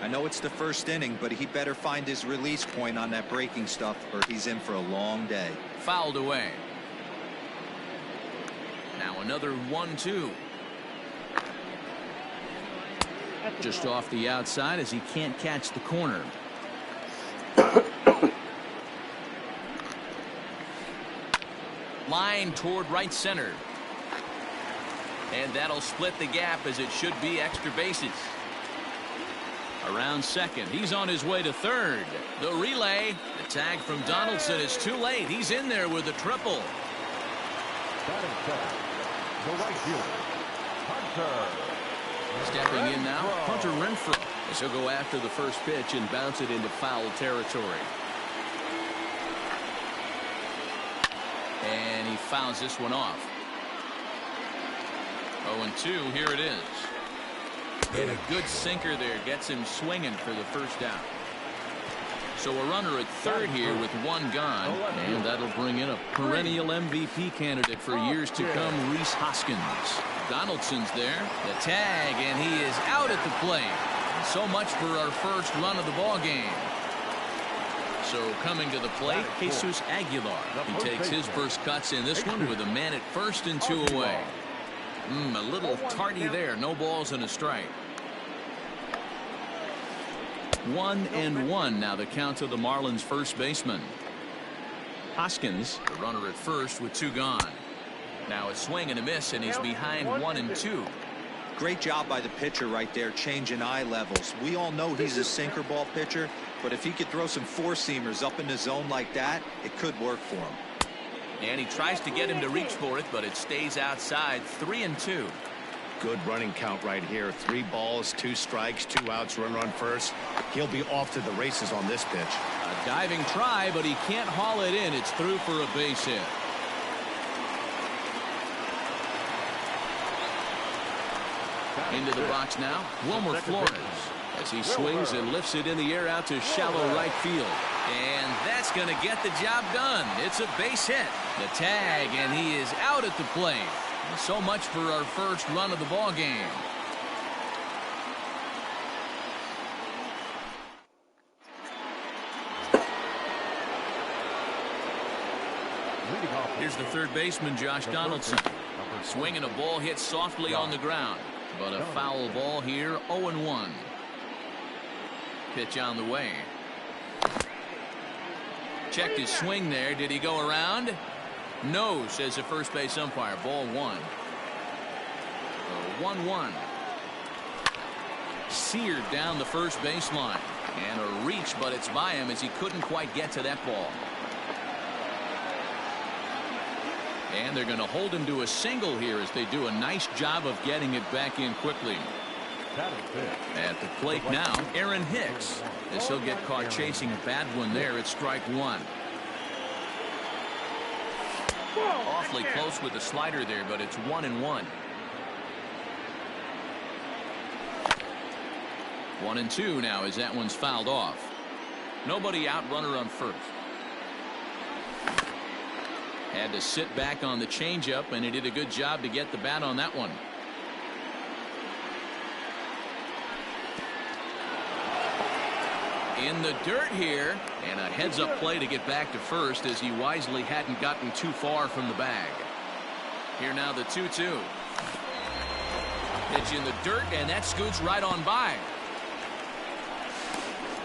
I know it's the first inning, but he better find his release point on that breaking stuff or he's in for a long day. Fouled away. Now another 1-2. Just off the outside as he can't catch the corner. Line toward right center. And that'll split the gap as it should be extra bases. Around second. He's on his way to third. The relay. The tag from Donaldson is too late. He's in there with a triple. Batting second, the right fielder, Hunter. Stepping in now, Hunter Renfroe. As he'll go after the first pitch and bounce it into foul territory. And he fouls this one off. 0-2, here it is. And a good sinker there gets him swinging for the first out. So a runner at third here with 1 gone. And that'll bring in a perennial MVP candidate for years to come, Rhys Hoskins. Donaldson's there. The tag, and he is out at the plate. So much for our first run of the ball game. So coming to the plate, Jesus Aguilar. He takes his first cuts in this one with a man at first and 2 away. A little tardy there. No balls and a strike. 1-1 now the count to the Marlins first baseman. Hoskins, the runner at first with 2 gone. Now a swing and a miss, and he's behind 1-2. Great job by the pitcher right there, changing eye levels. We all know he's a sinker ball pitcher, but if he could throw some 4-seamers up in the zone like that, it could work for him. And he tries to get him to reach for it, but it stays outside. 3-2. Good running count right here. 3 balls, 2 strikes, 2 outs, runner on first. He'll be off to the races on this pitch. A diving try, but he can't haul it in. It's through for a base hit. Into the box now, Wilmer Flores. As he swings and lifts it in the air out to shallow right field. And that's going to get the job done. It's a base hit. The tag, and he is out at the plate. So much for our first run of the ball game. Here's the third baseman, Josh Donaldson. Swinging a ball hit softly on the ground. But a foul ball here, 0-1. Pitch on the way. Checked his swing there. Did he go around? No, says the first base umpire. Ball 1. 1-1. Seared down the first baseline. And a reach, but it's by him as he couldn't quite get to that ball. And they're going to hold him to a single here as they do a nice job of getting it back in quickly. At the plate now, Aaron Hicks, as he'll get caught chasing a bad one there at strike 1. Awfully close with the slider there, but it's 1-1. 1-2 now as that one's fouled off. Nobody out, runner on first. Had to sit back on the changeup, and he did a good job to get the bat on that one. In the dirt here, and a heads-up play to get back to first as he wisely hadn't gotten too far from the bag. Here now the 2-2. Pitch in the dirt, and that scoots right on by.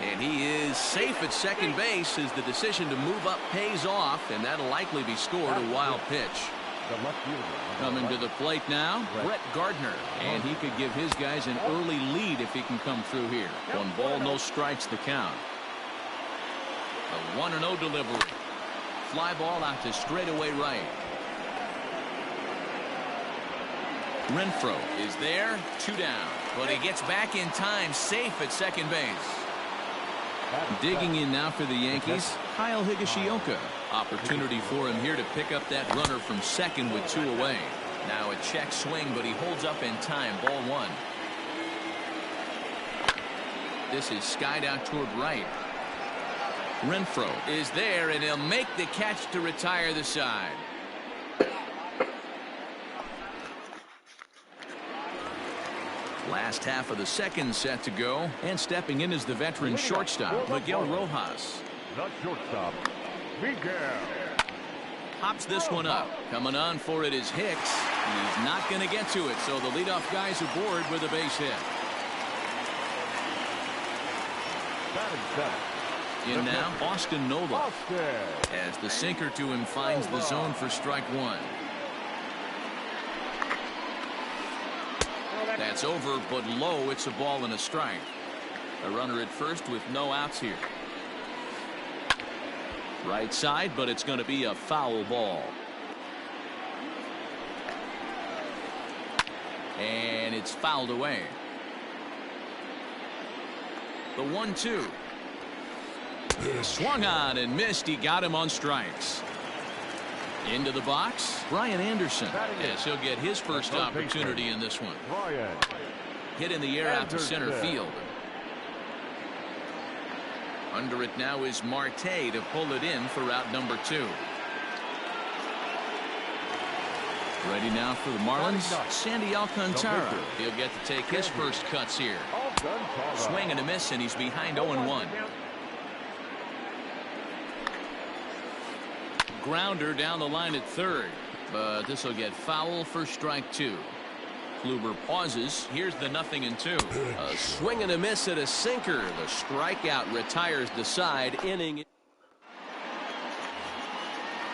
And he is safe at second base as the decision to move up pays off, and that'll likely be scored. A wild pitch. Coming to the plate now, Brett Gardner, and he could give his guys an early lead if he can come through here. 1 ball, no strikes the count. A 1-0 delivery. Fly ball out to straightaway right. Renfroe is there, 2 down, but he gets back in time, safe at second base. Digging in now for the Yankees, Kyle Higashioka. Opportunity for him here to pick up that runner from second with 2 away. Now a check swing, but he holds up in time. Ball 1. This is skied out toward right. Renfroe is there, and he'll make the catch to retire the side. Last half of the second set to go, and stepping in is the veteran shortstop, Miguel Rojas. The shortstop, Miguel. Pops this one up. Coming on for it is Hicks. He's not going to get to it, so the leadoff guy's aboard with a base hit. In now, Austin Nola. As the sinker to him finds the zone for strike 1. That's over, but low. It's a ball and a strike. A runner at first with no outs here. Right side, but it's going to be a foul ball. And it's fouled away. The 1-2. Swung on and missed. He got him on strikes. Into the box, Brian Anderson, as he'll get his first opportunity in this one. Hit in the air out to center field. Under it now is Marte to pull it in for out number 2. Ready now for the Marlins, Sandy Alcantara. He'll get to take his first cuts here. Swing and a miss, and he's behind 0-1. Grounder down the line at third, but this will get foul for strike 2. Kluber pauses. Here's the 0-2. A swing and a miss at a sinker. The strikeout retires the side. Inning.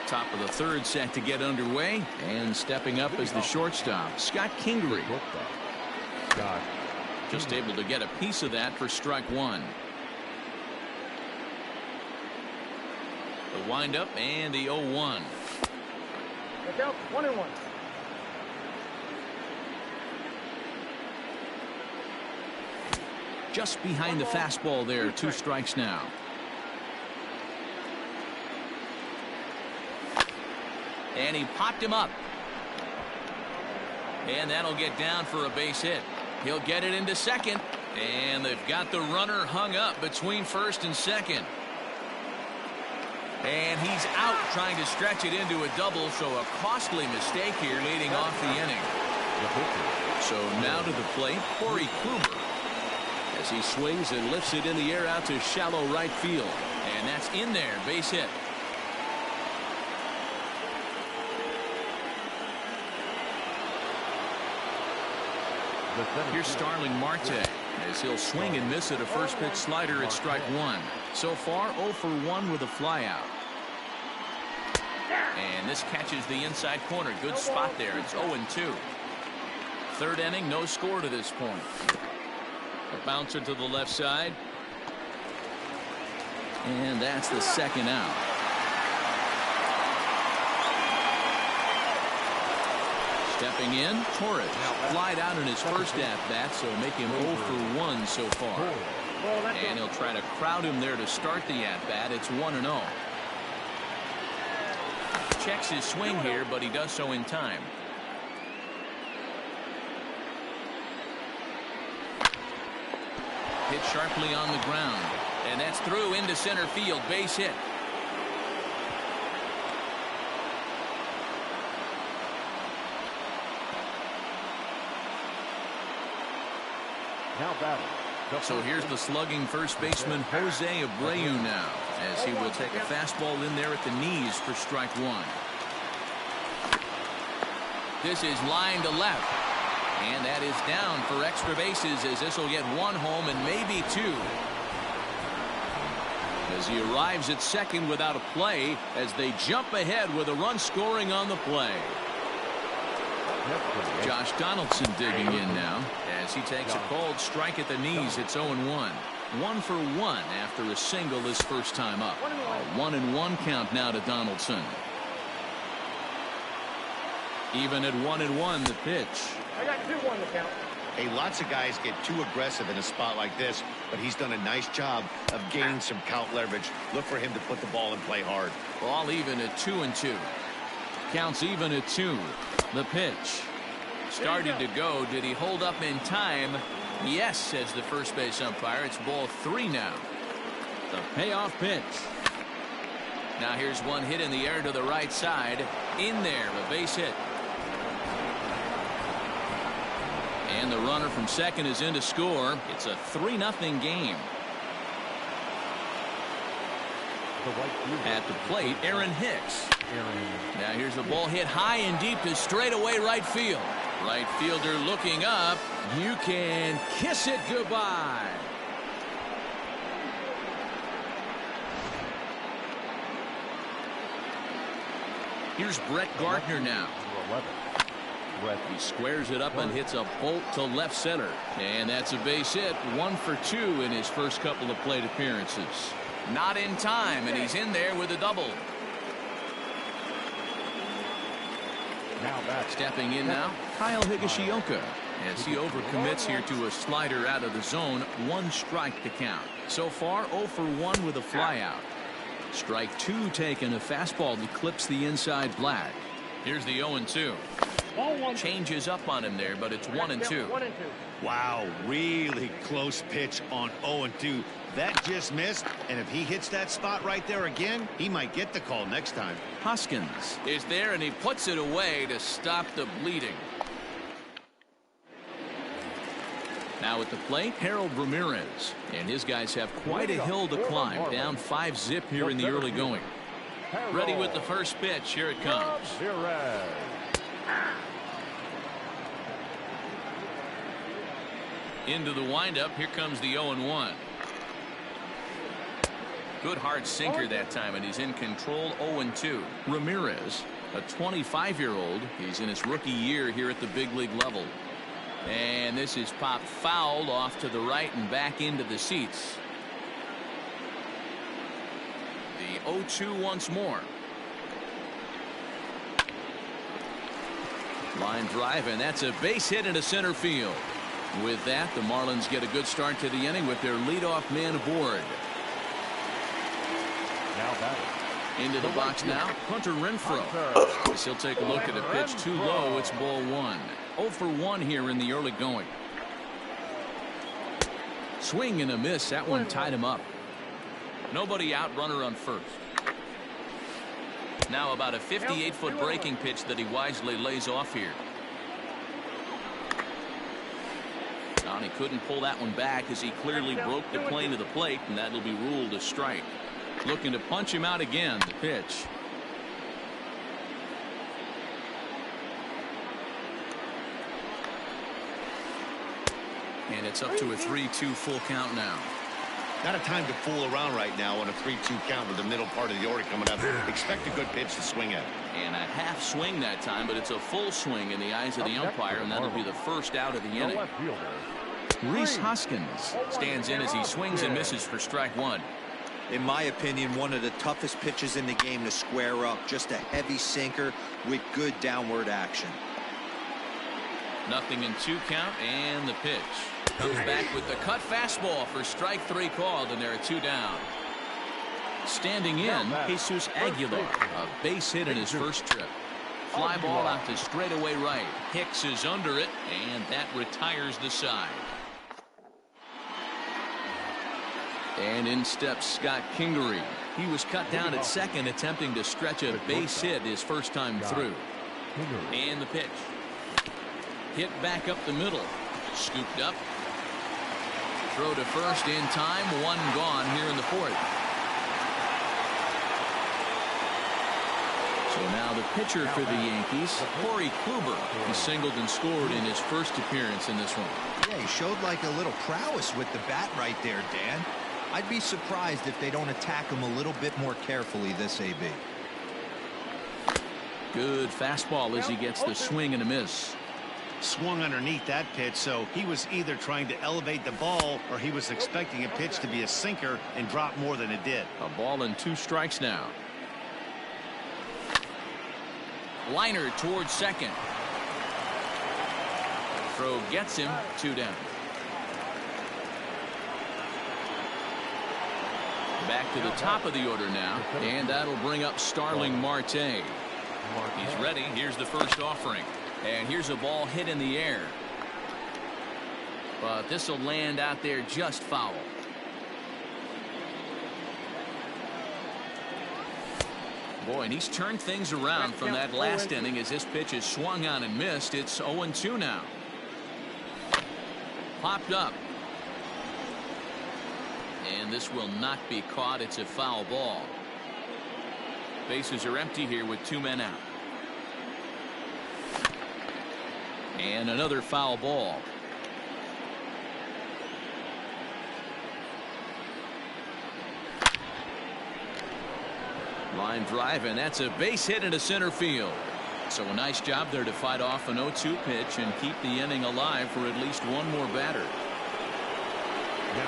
Top of the third set to get underway, and stepping up as the shortstop, Scott Kingery. Just able to get a piece of that for strike 1. The windup and the 0-1. Look out, 1-1. Just behind the fastball there. 2 strikes now. And he popped him up. And that'll get down for a base hit. He'll get it into second. And they've got the runner hung up between first and second. And he's out trying to stretch it into a double, so a costly mistake here leading off the inning. So now to the plate, Corey Kluber, as he swings and lifts it in the air out to shallow right field. And that's in there, base hit. Here's Starling Marte. as he'll swing and miss at a first pitch slider at strike one. So far 0 for 1 with a flyout. And this catches the inside corner. Good spot there. It's 0-2. Third inning, no score to this point. A bouncer to the left side. And that's the second out. Stepping in, Torres. Flied out in his first at-bat, so make him 0 for 1 so far. And he'll try to crowd him there to start the at-bat. It's 1-0. Checks his swing here, but he does so in time. Hit sharply on the ground. And that's through into center field. Base hit. Now batting. So here's the slugging first baseman Jose Abreu now, as he will take a fastball in there at the knees for strike one. This is line to left, and that is down for extra bases, as this will get one home and maybe two. As he arrives at second without a play, as they jump ahead with a run scoring on the play. Josh Donaldson digging in now as he takes a called strike at the knees. It's 0-1. 1 for 1 after a single his first time up. A 1-1 count now to Donaldson. Even at 1-1, the pitch. I got 2-1 to count. Hey, lots of guys get too aggressive in a spot like this, but he's done a nice job of gaining some count leverage. Look for him to put the ball and play hard. Ball even at 2-2. Counts even at 2. The pitch. Started to go. Did he hold up in time? Yes, says the first base umpire. It's ball 3 now. The payoff pitch. Now here's one hit in the air to the right side. In there, a base hit. And the runner from second is in to score. It's a 3-0 game. At the plate, Aaron Hicks. Now here's a ball hit high and deep to straightaway right field. Right fielder looking up. You can kiss it goodbye. Here's Brett Gardner now. He squares it up and hits a bolt to left center. And that's a base hit. 1 for 2 in his first couple of plate appearances. Not in time, and he's in there with a double. Stepping in now, Kyle Higashioka, as he overcommits here to a slider out of the zone. 1 strike to count. So far 0 for 1 with a flyout. Strike 2 taken, a fastball that clips the inside black. Here's the 0-2. Changes up on him there, but it's 1-2. Wow, really close pitch on 0-2. That just missed, and if he hits that spot right there again, he might get the call next time. Hoskins is there, and he puts it away to stop the bleeding. Now at the plate, Harold Ramirez, and his guys have quite a hill to climb. Down 5-0 here in the early going. Ready with the first pitch. Here it comes. Into the windup. Here comes the 0-1. Good hard sinker that time, and he's in control. 0-2. Ramirez, a 25-year-old. He's in his rookie year here at the big league level. And this is popped foul off to the right and back into the seats. The 0-2 once more. Line drive, and that's a base hit into center field. With that, the Marlins get a good start to the inning with their leadoff man aboard. Into the box now, Hunter Renfroe. As he'll take a look at a pitch too low. It's ball 1. 0 for 1 here in the early going. Swing and a miss. That one tied him up. Nobody out, runner on first. Now about a 58-foot breaking pitch that he wisely lays off here. And he couldn't pull that one back as he clearly broke the plane of the plate, and that'll be ruled a strike. Looking to punch him out again. The pitch. And it's up to a 3-2 full count now. Not a time to fool around right now on a 3-2 count with the middle part of the order coming up. Expect a good pitch to swing at. And a half swing that time, but it's a full swing in the eyes of the umpire, and that'll be the first out of the inning. Rhys Hoskins stands in as he swings and misses for strike one. In my opinion, one of the toughest pitches in the game to square up. Just a heavy sinker with good downward action. 0-2 count, and the pitch. Comes back with the cut fastball for strike three called, and there are two down. Standing in, Jesus Aguilar, a base hit in his first trip. Fly ball out to straightaway right. Hicks is under it, and that retires the side. And in steps Scott Kingery. He was cut down at second, attempting to stretch a base hit his first time through. And the pitch. Hit back up the middle. Scooped up. Throw to first in time. One gone here in the fourth. So now the pitcher for the Yankees, Corey Kluber. He singled and scored in his first appearance in this one. Yeah, he showed like a little prowess with the bat right there, Dan. I'd be surprised if they don't attack him a little bit more carefully this AB. Good fastball as he gets the swing and a miss. Swung underneath that pitch, so he was either trying to elevate the ball or he was expecting a pitch to be a sinker and drop more than it did. A ball and 2 strikes now. Liner towards second. Throw gets him, 2 down. Back to the top of the order now, and that'll bring up Starling Marte. He's ready. Here's the first offering. And here's a ball hit in the air. But this will land out there just foul. Boy, and he's turned things around from that last inning as this pitch is swung on and missed. It's 0-2 now. Popped up. And this will not be caught. It's a foul ball. Bases are empty here with 2 men out. And another foul ball. Line drive, and that's a base hit into center field. So a nice job there to fight off an 0-2 pitch and keep the inning alive for at least one more batter.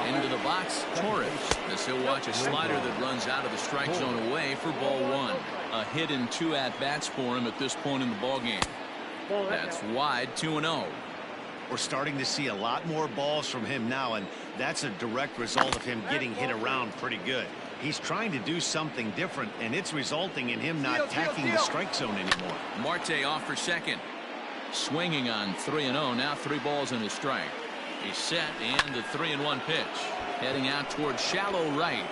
Into the box, Torres. As he'll watch a slider that runs out of the strike zone away for ball 1. A hit and 2 at-bats for him at this point in the ballgame. That's wide, 2-0. We're starting to see a lot more balls from him now, and that's a direct result of him getting hit around pretty good. He's trying to do something different, and it's resulting in him not attacking the strike zone anymore. Marte off for second. Swinging on 3-0. Now 3 balls and a strike. He's set, and the 3-1 pitch. Heading out towards shallow right.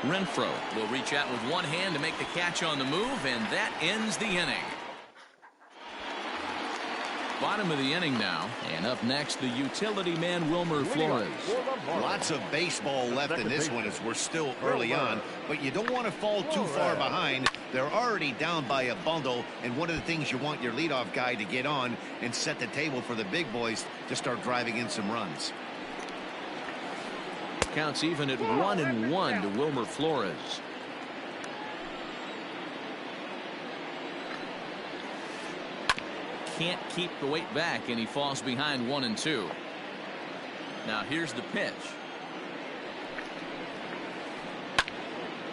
Renfroe will reach out with one hand to make the catch on the move, and that ends the inning. Bottom of the inning now, and up next the utility man Wilmer Flores. Lots of baseball left in this one as we're still early on, but you don't want to fall too far behind. They're already down by a bundle, and one of the things you want your leadoff guy to get on and set the table for the big boys to start driving in some runs. Counts even at 1-1 to Wilmer Flores. Can't keep the weight back, and he falls behind 1-2. Now here's the pitch.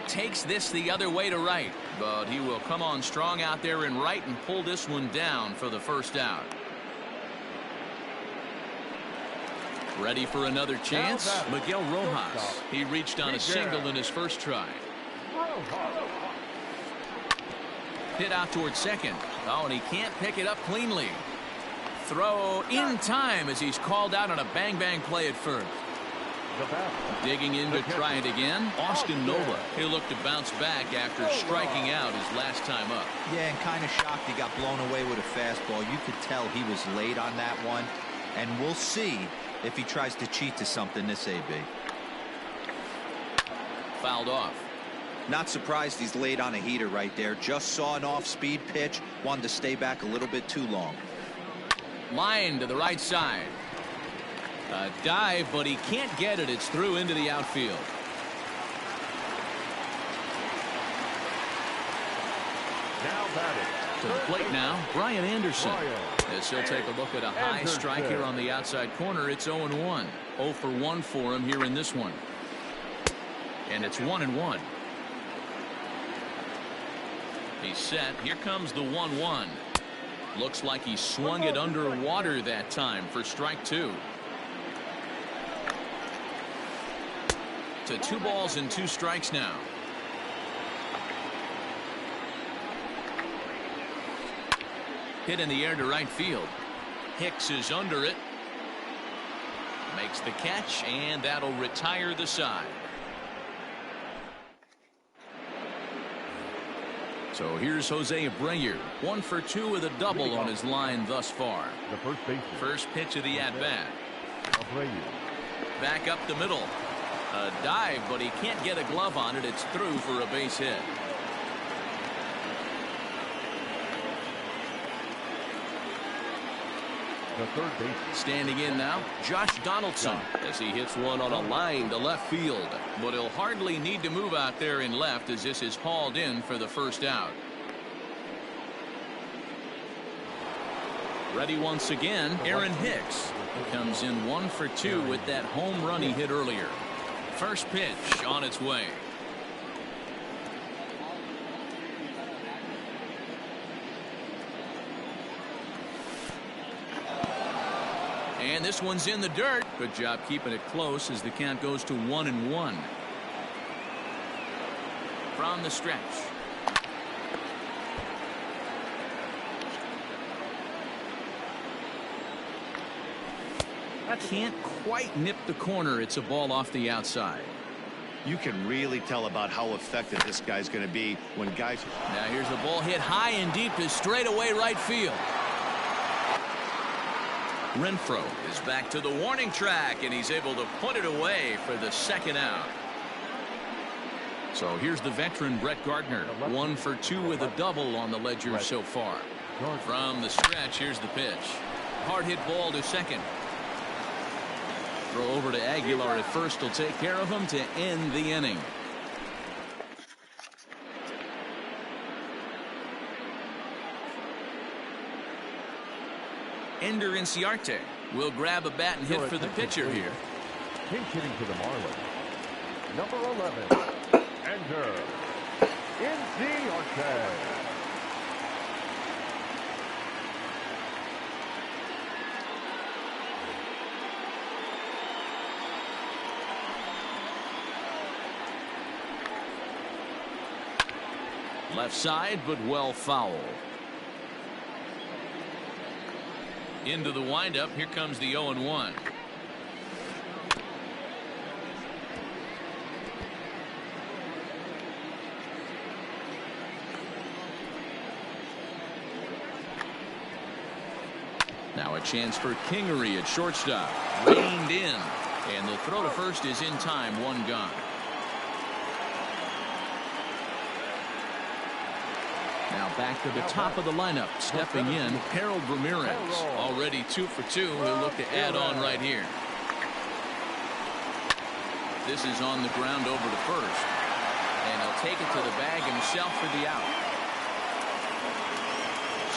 Takes this the other way to right, but he will come on strong out there in right and pull this one down for the first out. Ready for another chance? Miguel Rojas. He reached on a single in his first try. Hit out towards second. Oh, and he can't pick it up cleanly. Throw in time as he's called out on a bang-bang play at first. Digging in to try it again, Austin Nola. He'll look to bounce back after striking out his last time up. Yeah, and kind of shocked he got blown away with a fastball. You could tell he was late on that one. And we'll see if he tries to cheat to something this AB. Fouled off. Not surprised he's late on a heater right there. Just saw an off-speed pitch. Wanted to stay back a little bit too long. Line to the right side. A dive, but he can't get it. It's through into the outfield. Now batting. To the plate now, Brian Anderson. As he'll take a look at a high Anderson. strike here on the outside corner. It's 0-1. 0 for 1 for him here in this one. And it's 1-1. He's set. Here comes the 1-1. Looks like he swung it underwater that time for strike 2. To 2 balls and 2 strikes now. Hit in the air to right field. Hicks is under it. Makes the catch, and that'll retire the side. So here's Jose Abreu, 1 for 2 with a double on his line thus far. The first baseman. First pitch of the at-bat. Abreu. Back up the middle. A dive, but he can't get a glove on it. It's through for a base hit. The third baseman. Standing in now, Josh Donaldson, as he hits one on a line to left field. But he'll hardly need to move out there in left, as this is hauled in for the first out. Ready once again, Aaron Hicks. He comes in 1 for 2 with that home run he hit earlier. First pitch on its way. And this one's in the dirt. Good job keeping it close as the count goes to 1-1. From the stretch. Can't quite nip the corner. It's a ball off the outside. You can really tell about how effective this guy's going to be when guys. Now here's a ball hit high and deep to straightaway right field. Renfroe is back to the warning track, and he's able to put it away for the second out. So here's the veteran Brett Gardner, 1 for 2 with a double on the ledger so far. From the stretch, here's the pitch. Hard hit ball to second. Throw over to Aguilar at first will take care of him to end the inning. Ender Inciarte will grab a bat and hit for the pitcher here. Pinch hitting for the Marlins. Number 11, Ender Inciarte. Left side, but well foul. Into the windup. Here comes the 0-1. Now a chance for Kingery at shortstop. Reined in. And the throw to first is in time. 1 gone. Now back to the top of the lineup. Stepping in, Harold Ramirez. Already 2 for 2. He'll look to add on right here. This is on the ground over to first. And he'll take it to the bag himself for the out.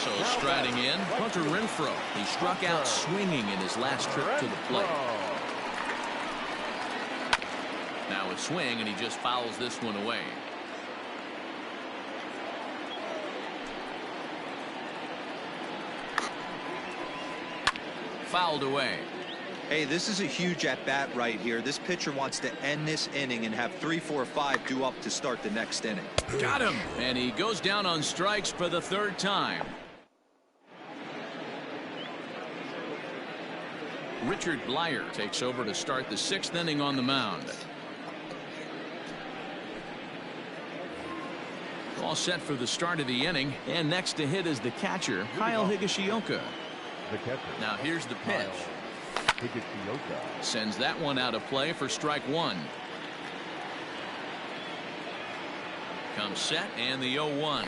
So striding in, Hunter Renfroe. He struck out swinging in his last trip to the plate. Now a swing, and he just fouls this one away. Fouled away. Hey, this is a huge at-bat right here. This pitcher wants to end this inning and have 3, 4, 5 due up to start the next inning. Got him. And he goes down on strikes for the 3rd time. Richard Blyer takes over to start the 6th inning on the mound. All set for the start of the inning, and next to hit is the catcher, Kyle Higashioka. The catcher. Now here's the pitch. Higashioka. Sends that one out of play for strike 1. Comes set, and the 0-1.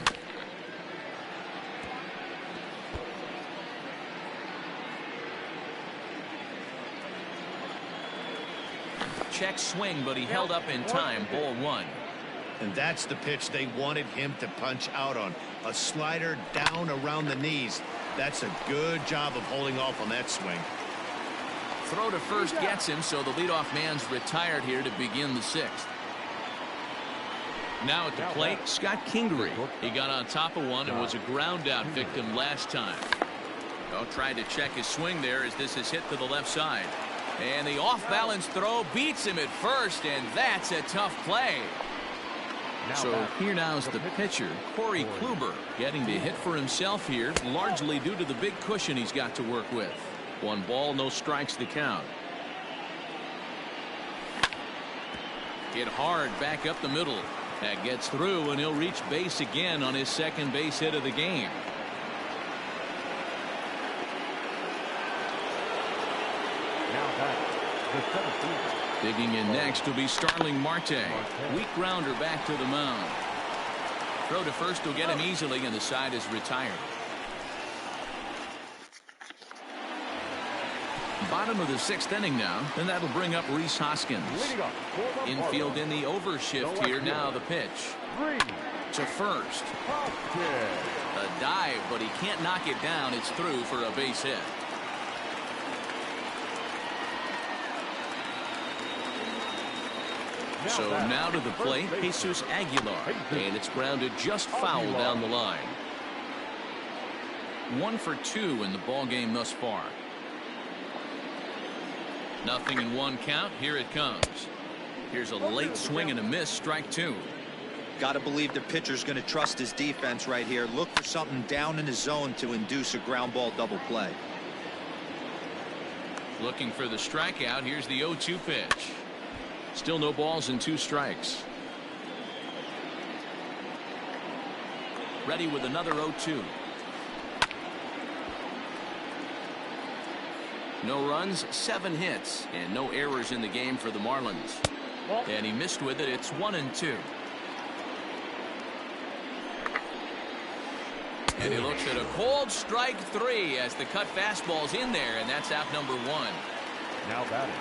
check swing, but he held up in time. Ball 1. And that's the pitch they wanted him to punch out on. A slider down around the knees. That's a good job of holding off on that swing. Throw to first gets him, so the leadoff man's retired here to begin the 6th. Now at the plate, Scott Kingery. He got on top of one and was a ground out victim last time. Well, tried to check his swing there as this is hit to the left side. And the off-balance throw beats him at first, and that's a tough play. So here now is the pitcher, Corey Kluber, getting to hit for himself here, largely due to the big cushion he's got to work with. 1 ball, no strikes to count. Hit hard back up the middle. That gets through, and he'll reach base again on his second base hit of the game. Digging in next will be Starling Marte. Weak grounder back to the mound. Throw to first will get him easily, and the side is retired. Bottom of the 6th inning now, and that'll bring up Rhys Hoskins. Infield in the overshift here. Now the pitch to first. A dive, but he can't knock it down. It's through for a base hit. So now to the plate, Jesus Aguilar, and it's grounded just foul down the line. 1 for 2 in the ball game thus far. 0-1 count. Here it comes. Here's a late swing and a miss. Strike 2. Got to believe the pitcher's going to trust his defense right here. Look for something down in his zone to induce a ground ball double play. Looking for the strikeout. Here's the 0-2 pitch. Still no balls and 2 strikes. Ready with another 0-2. No runs, 7 hits, and no errors in the game for the Marlins. And he missed with it. It's 1-2. And he looks at a cold strike 3 as the cut fastball's in there, and that's out number 1. Now batting.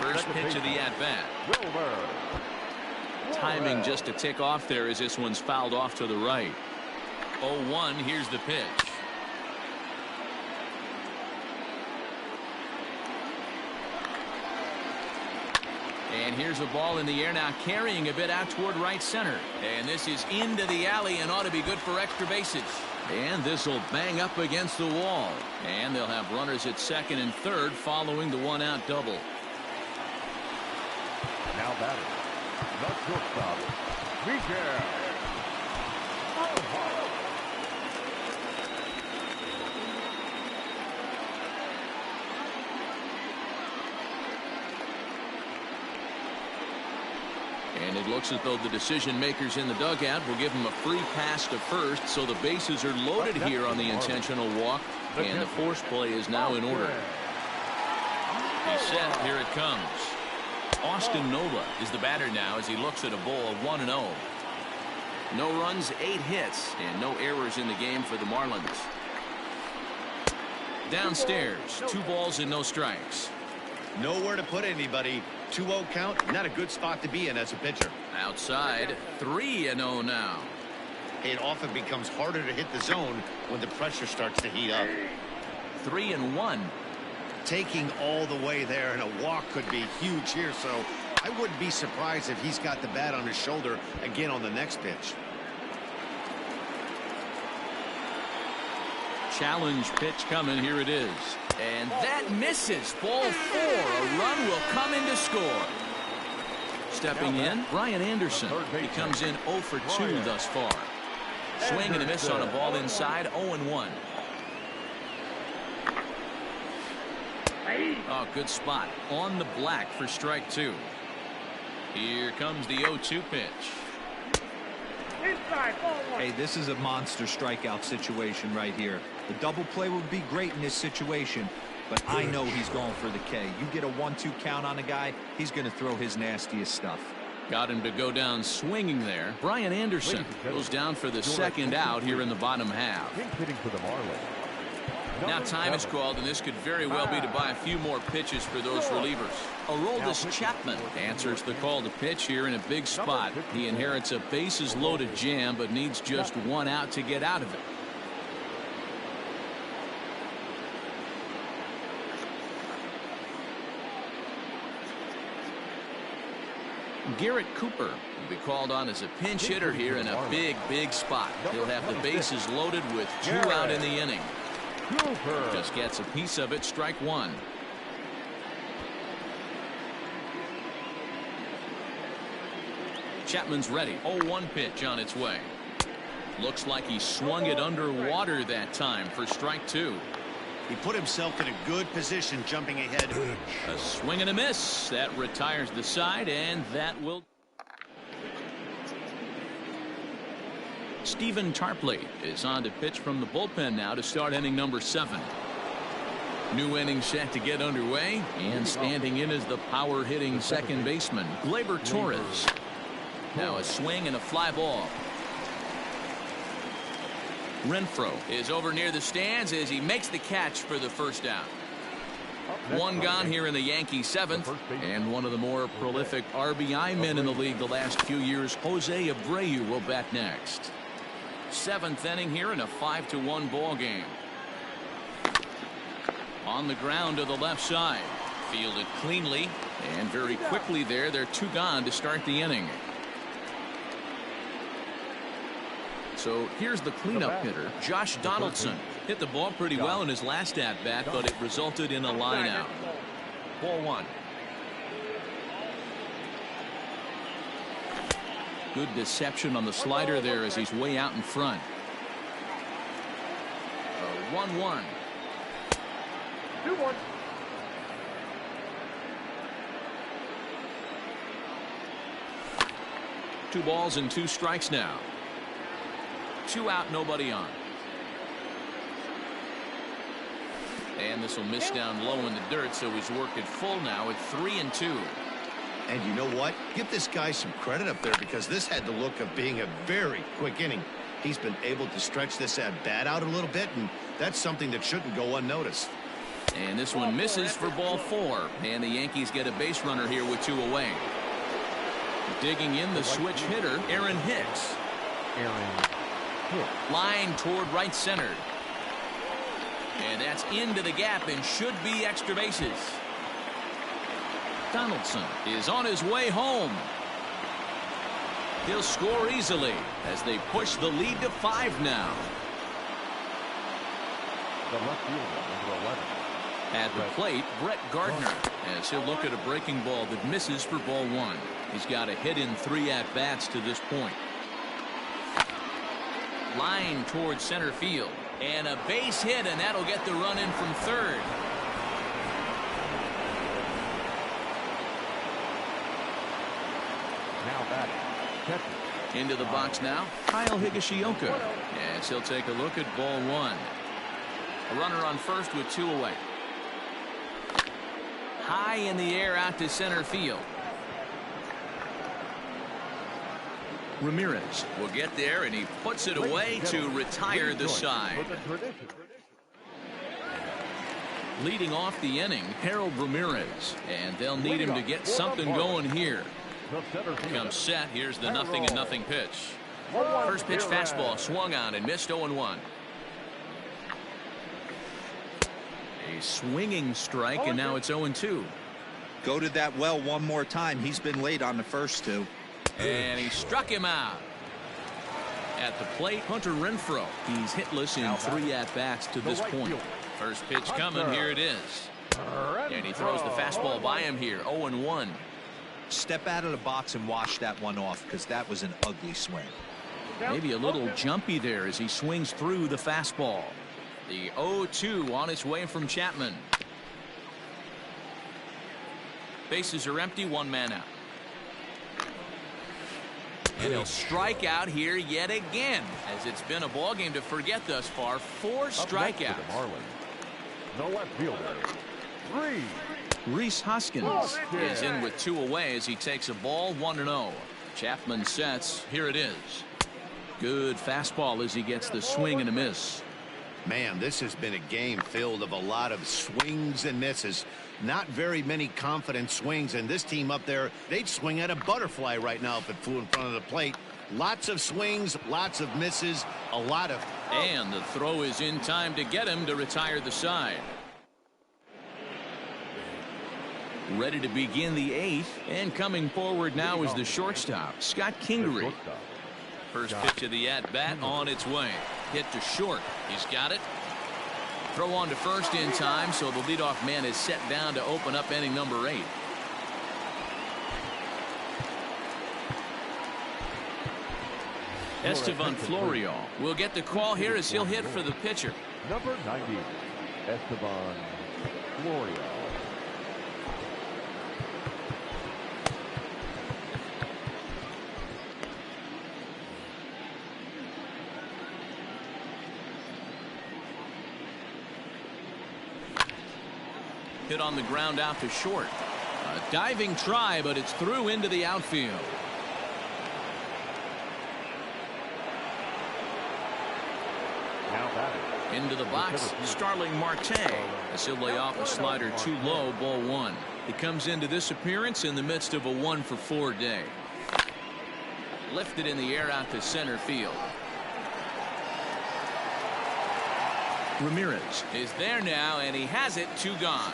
First pitch of the at-bat. Timing just a tick off there as this one's fouled off to the right. 0-1. Here's the pitch. And here's a ball in the air now, carrying a bit out toward right center. And this is into the alley and ought to be good for extra bases. And this will bang up against the wall. And they'll have runners at second and third following the 1-out double. Now batting. The shortstop, Miguel. And it looks as though the decision makers in the dugout will give him a free pass to first, so the bases are loaded here on the intentional walk, and the force play is now in order. He's set. Here it comes. Austin Nola is the batter now as he looks at a ball of 1-0. No runs, 8 hits, and no errors in the game for the Marlins. Downstairs, 2 balls and no strikes. Nowhere to put anybody. 2-0 count. Not a good spot to be in as a pitcher. Outside, 3-0 now. It often becomes harder to hit the zone when the pressure starts to heat up. 3-1. Taking all the way there, and a walk could be huge here, so I wouldn't be surprised if he's got the bat on his shoulder again on the next pitch. Challenge pitch coming. Here it is. And that misses. Ball 4. A run will come in to score. Stepping in, Brian Anderson. He comes in 0 for 2 thus far. Swing and a miss on a ball inside. 0-1. Oh, good spot. On the black for strike 2. Here comes the 0-2 pitch. Hey, this is a monster strikeout situation right here. The double play would be great in this situation, but I know he's going for the K. You get a 1-2 count on a guy, he's going to throw his nastiest stuff. Got him to go down swinging there. Brian Anderson goes down for the second out here in the bottom half. Hitting for the Marlins. Now time is called, and this could very well be to buy a few more pitches for those relievers. Aroldis Chapman answers the call to pitch here in a big spot. He inherits a bases-loaded jam, but needs just one out to get out of it. Garrett Cooper will be called on as a pinch hitter here in a big spot. He'll have the bases loaded with 2 out in the inning. Just gets a piece of it, strike 1. Chapman's ready. 0-1 pitch on its way. Looks like he swung it underwater that time for strike 2. He put himself in a good position jumping ahead. A swing and a miss. That retires the side, and that will. Stephen Tarpley is on to pitch from the bullpen now to start inning number 7. New inning set to get underway, and standing in is the power-hitting second baseman, Gleyber Torres. Now a swing and a fly ball. Renfroe is over near the stands as he makes the catch for the first out. One gone here in the Yankees 7th, and one of the more prolific RBI men in the league the last few years, Jose Abreu, will bat next. 7th inning here in a 5-1 ball game. On the ground to the left side, fielded cleanly and very quickly there. They're 2 gone to start the inning. So here's the cleanup hitter, Josh Donaldson. Hit the ball pretty well in his last at-bat, but it resulted in a line out. Ball 1. Good deception on the slider there as he's way out in front. 1-1. 2-1. Two balls and 2 strikes now. 2 out, nobody on. And this will miss down low in the dirt, so he's worked it full now at 3-2. And you know what? Give this guy some credit up there, because this had the look of being a very quick inning. He's been able to stretch this at bat out a little bit, and that's something that shouldn't go unnoticed. And this one misses for ball 4, and the Yankees get a base runner here with 2 away. Digging in the switch hitter, Aaron Hicks. Line toward right center. And that's into the gap and should be extra bases. Donaldson is on his way home. He'll score easily as they push the lead to 5 now. The left fielder, number 11. At the plate, Brett Gardner, as he'll look at a breaking ball that misses for ball 1. He's got a hit in 3 at-bats to this point. Line towards center field, and a base hit, and that'll get the run in from third. Now batting. Into the box now, Kyle Higashioka, as he'll take a look at ball 1. A runner on first with 2 away. High in the air out to center field. Ramirez will get there, and he puts it away to retire the side. Leading off the inning, Harold Ramirez, and they'll need him to get something going here. Comes set. Here's the 0-0 pitch. First pitch fastball swung on and missed. 0-1. A swinging strike, and now it's 0-2. Go to that well one more time. He's been late on the first 2. And he struck him out. At the plate, Hunter Renfroe. He's hitless in 3 at-bats to this point. First pitch coming. Here it is. And he throws the fastball by him here. 0-1. Step out of the box and wash that one off, because that was an ugly swing. Maybe a little jumpy there as he swings through the fastball. The 0-2 on its way from Chapman. Bases are empty. 1 man out. And he'll strike out here yet again, as it's been a ball game to forget thus far. 4 strikeouts. The left fielder, Rhys Hoskins is in with 2 away as he takes a ball. 1-0. Chapman sets. Here it is. Good fastball as he gets the swing and a miss. Man, this has been a game filled of a lot of swings and misses. Not very many confident swings, and this team up there, they'd swing at a butterfly right now if it flew in front of the plate. Lots of swings, lots of misses, a lot of... And the throw is in time to get him to retire the side. Ready to begin the 8th, and coming forward now is the shortstop, Scott Kingery. First pitch of the at-bat on its way. Hit to short. He's got it. Throw on to first in time, so the leadoff man is set down to open up inning number 8. Estevan Florial will get the call here as he'll hit for the pitcher. Number 90, Estevan Florial. Hit on the ground out to short. A diving try, but it's through into the outfield. Now batting. Into the box, Starling Marte. As he'll lay off a slider too low, ball 1. He comes into this appearance in the midst of a 1-for-4 day. Lifted in the air out to center field. Ramirez is there now, and he has it. 2 gone.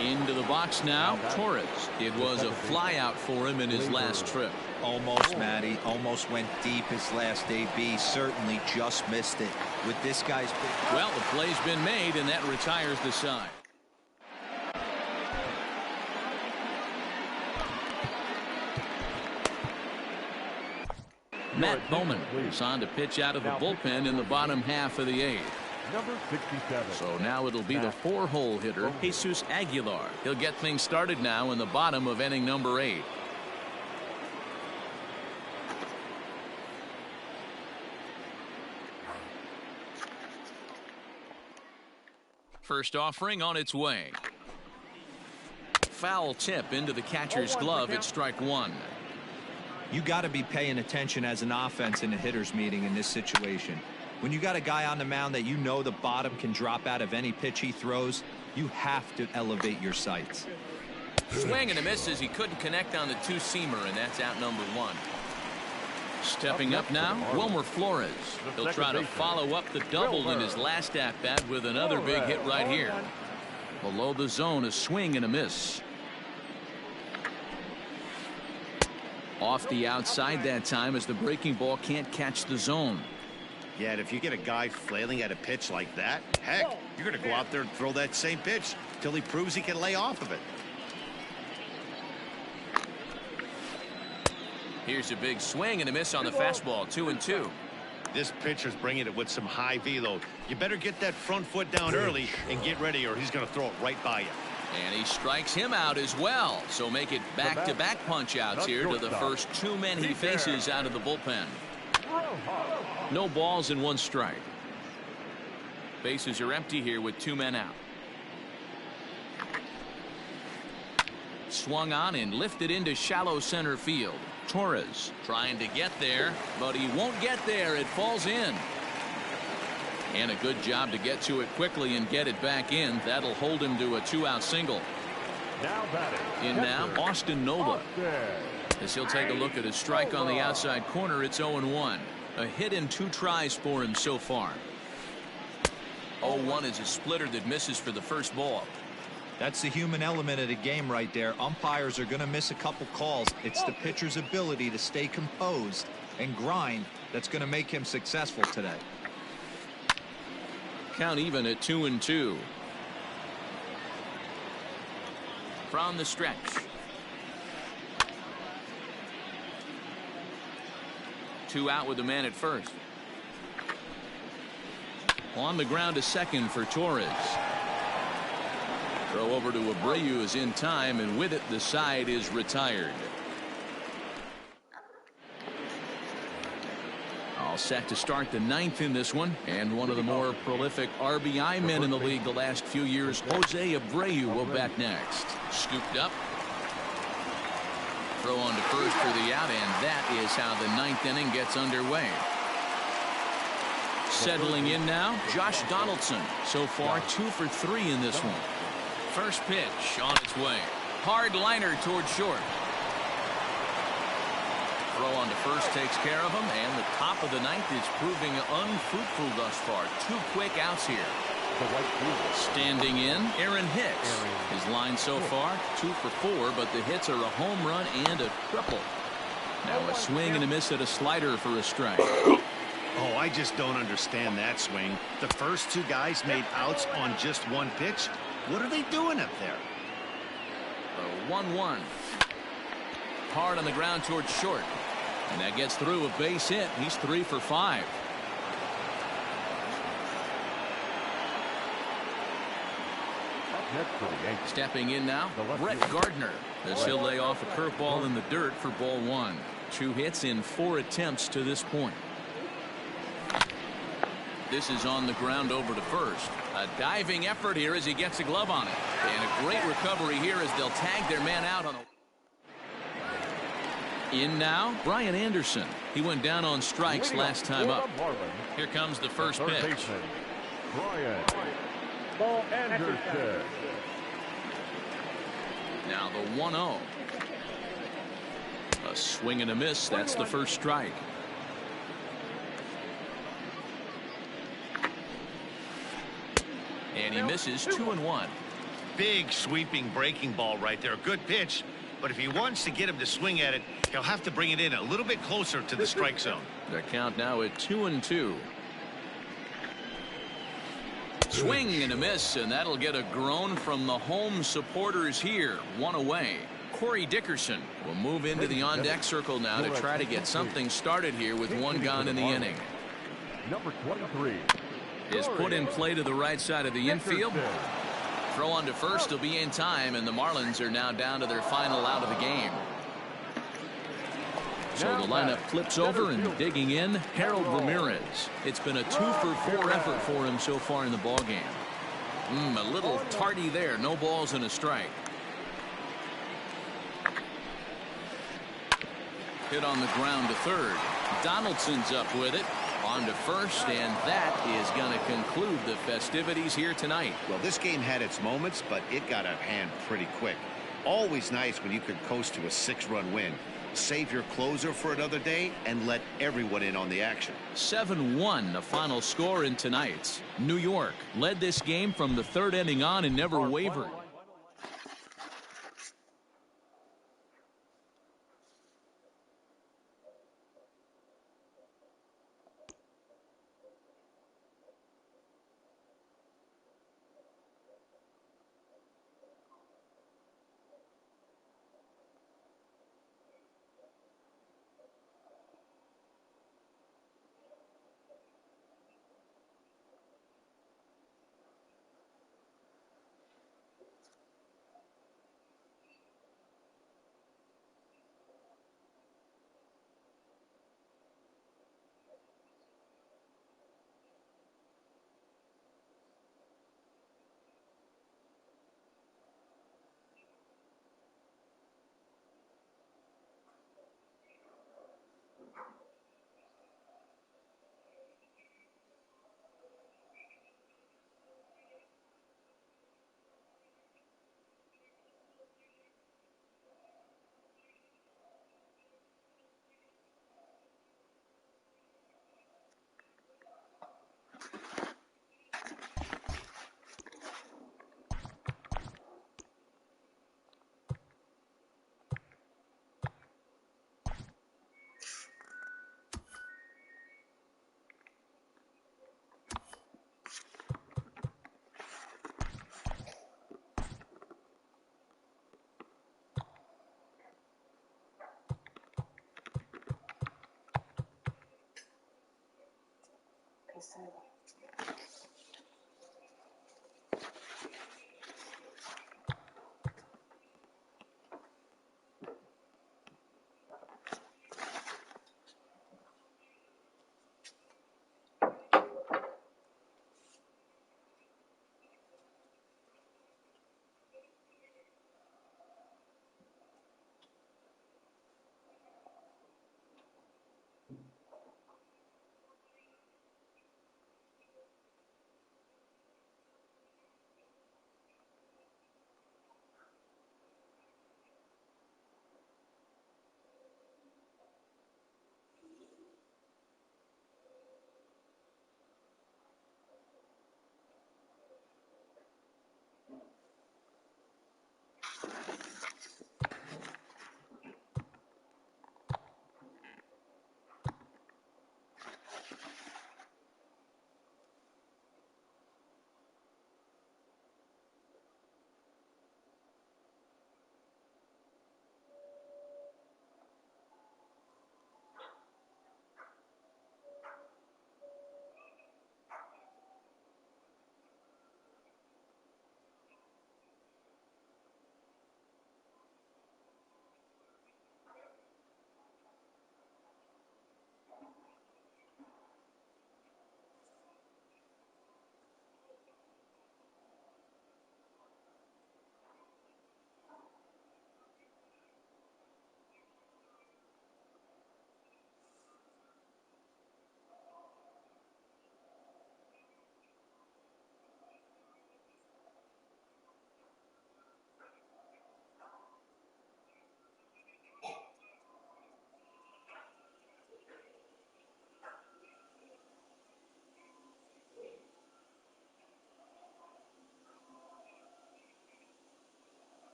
Into the box now, Torres. It was a flyout for him in his last trip. Almost, Matty. Almost went deep his last AB. Certainly just missed it. With this guy's pitch. Well, the play's been made, and that retires the side. Matt Bowman is on to pitch out of the bullpen in the bottom half of the 8th. Number 67. So now it'll be the 4-hole hitter, Jesus Aguilar. He'll get things started now in the bottom of inning number 8. First offering on its way. Foul tip into the catcher's glove at strike 1. You got to be paying attention as an offense in a hitter's meeting in this situation. When you got a guy on the mound that you know the bottom can drop out of any pitch he throws, you have to elevate your sights. Swing and a miss as he couldn't connect on the 2-seamer, and that's out number 1. Stepping up now, Wilmer Flores. He'll try to follow up the double in his last at-bat with another big hit right here. Below the zone, a swing and a miss. Off the outside that time as the breaking ball can't catch the zone. Yeah, and if you get a guy flailing at a pitch like that, heck, you're going to go out there and throw that same pitch till he proves he can lay off of it. Here's a big swing and a miss on the fastball. 2-2. This pitcher's bringing it with some high velo. You better get that front foot down early and get ready, or he's going to throw it right by you. And he strikes him out as well. So make it back-to-back punch-outs here to the first 2 men he faces out of the bullpen. No balls and 1 strike. Bases are empty here with 2 men out. Swung on and lifted into shallow center field. Torres trying to get there, but he won't get there. It falls in. And a good job to get to it quickly and get it back in. That'll hold him to a 2-out single. Now batting. In now, Austin Nola. As he'll take a look at a strike on the outside corner, it's 0-1. A hit in 2 tries for him so far. 0-1 is a splitter that misses for the first ball. That's the human element of the game right there. Umpires are going to miss a couple calls. It's the pitcher's ability to stay composed and grind that's going to make him successful today. Count even at 2-2. From the stretch. Two out with the man at first. On the ground to second for Torres. Throw over to Abreu is in time, and with it the side is retired. All set to start the 9th in this one, and one of the more prolific RBI men in the league the last few years, Jose Abreu, will bat next. Scooped up. Throw on to first for the out, and that is how the 9th inning gets underway. Settling in now, Josh Donaldson. So far, 2 for 3 in this one. First pitch on its way. Hard liner towards short. Throw on to first takes care of him, and the top of the ninth is proving unfruitful thus far. 2 quick outs here. Standing in, Aaron Hicks. His line so far, 2 for 4, but the hits are a home run and a triple. Now a swing and a miss at a slider for a strike. Oh, I just don't understand that swing. The first 2 guys made outs on just 1 pitch. What are they doing up there? The 1-1. Hard on the ground towards short. And that gets through a base hit. He's 3 for 5. Stepping in now, Brett Gardner, as he'll lay off a curveball in the dirt for ball 1. 2 hits in 4 attempts to this point. This is on the ground over to first. A diving effort here as he gets a glove on it. And a great recovery here as they'll tag their man out on the... In now, Brian Anderson. He went down on strikes last time up. Here comes the first pitch. Brian Anderson. Now the 1-0. A swing and a miss. That's the first strike. And he misses 2-1. Big sweeping breaking ball right there. Good pitch. But if he wants to get him to swing at it, he'll have to bring it in a little bit closer to the strike zone. The count now at 2-2. Swing and a miss, and that'll get a groan from the home supporters here. 1 away. Corey Dickerson will move into the on-deck circle now to try to get something started here with 1 gone in the inning. Number 23 is put in play to the right side of the infield. Throw on to first will be in time, and the Marlins are now down to their final out of the game. So the lineup flips over, and digging in, Harold Ramirez. It's been a 2 for 4 effort for him so far in the ball game. A little tardy there. No balls and a strike. Hit on the ground to third. Donaldson's up with it. On to first, and that is going to conclude the festivities here tonight. Well, this game had its moments, but it got out of hand pretty quick. Always nice when you could coast to a 6-run win. Save your closer for another day and let everyone in on the action. 7-1 the final score in tonight's. New York led this game from the 3rd inning on and never wavered.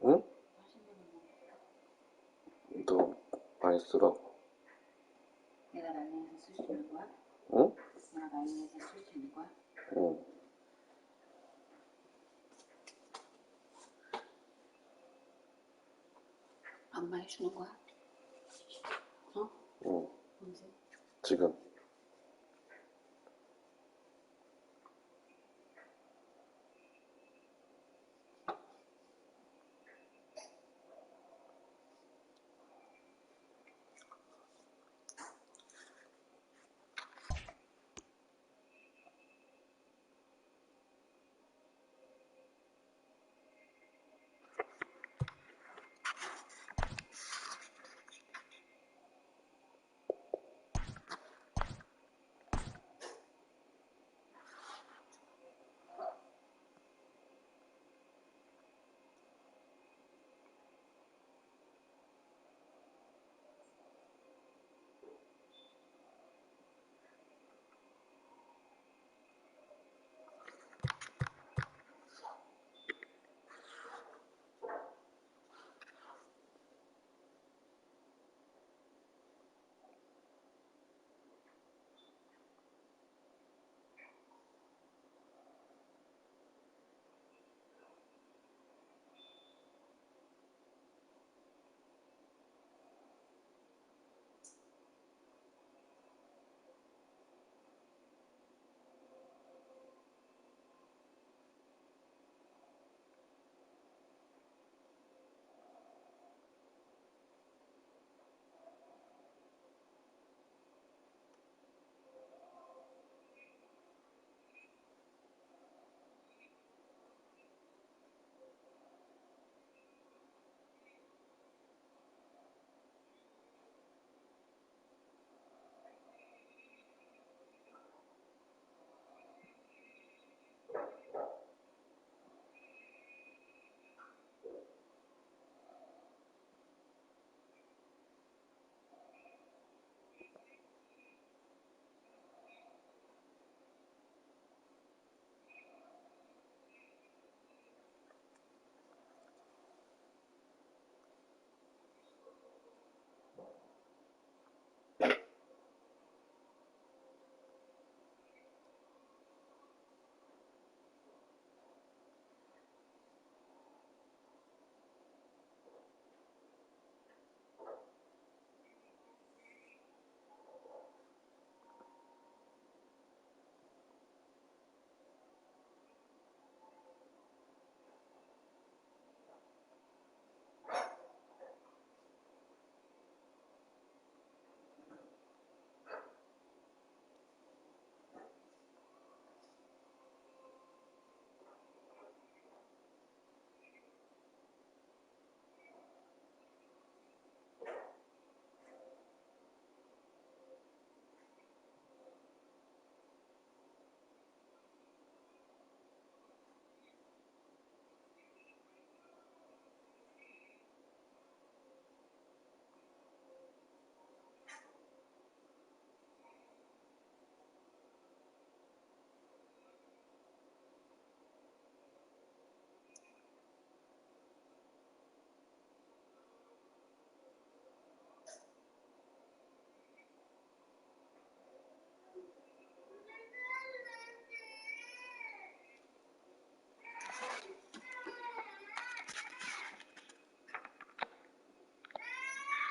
응? 너 많이 쓰라고. 내가 라인에서 쓸 수 있는 거야? 응? 내가 라인에서 쓸 수 있는 거야? 응. 안마해주는 거야? 어? 응. 언제? 지금.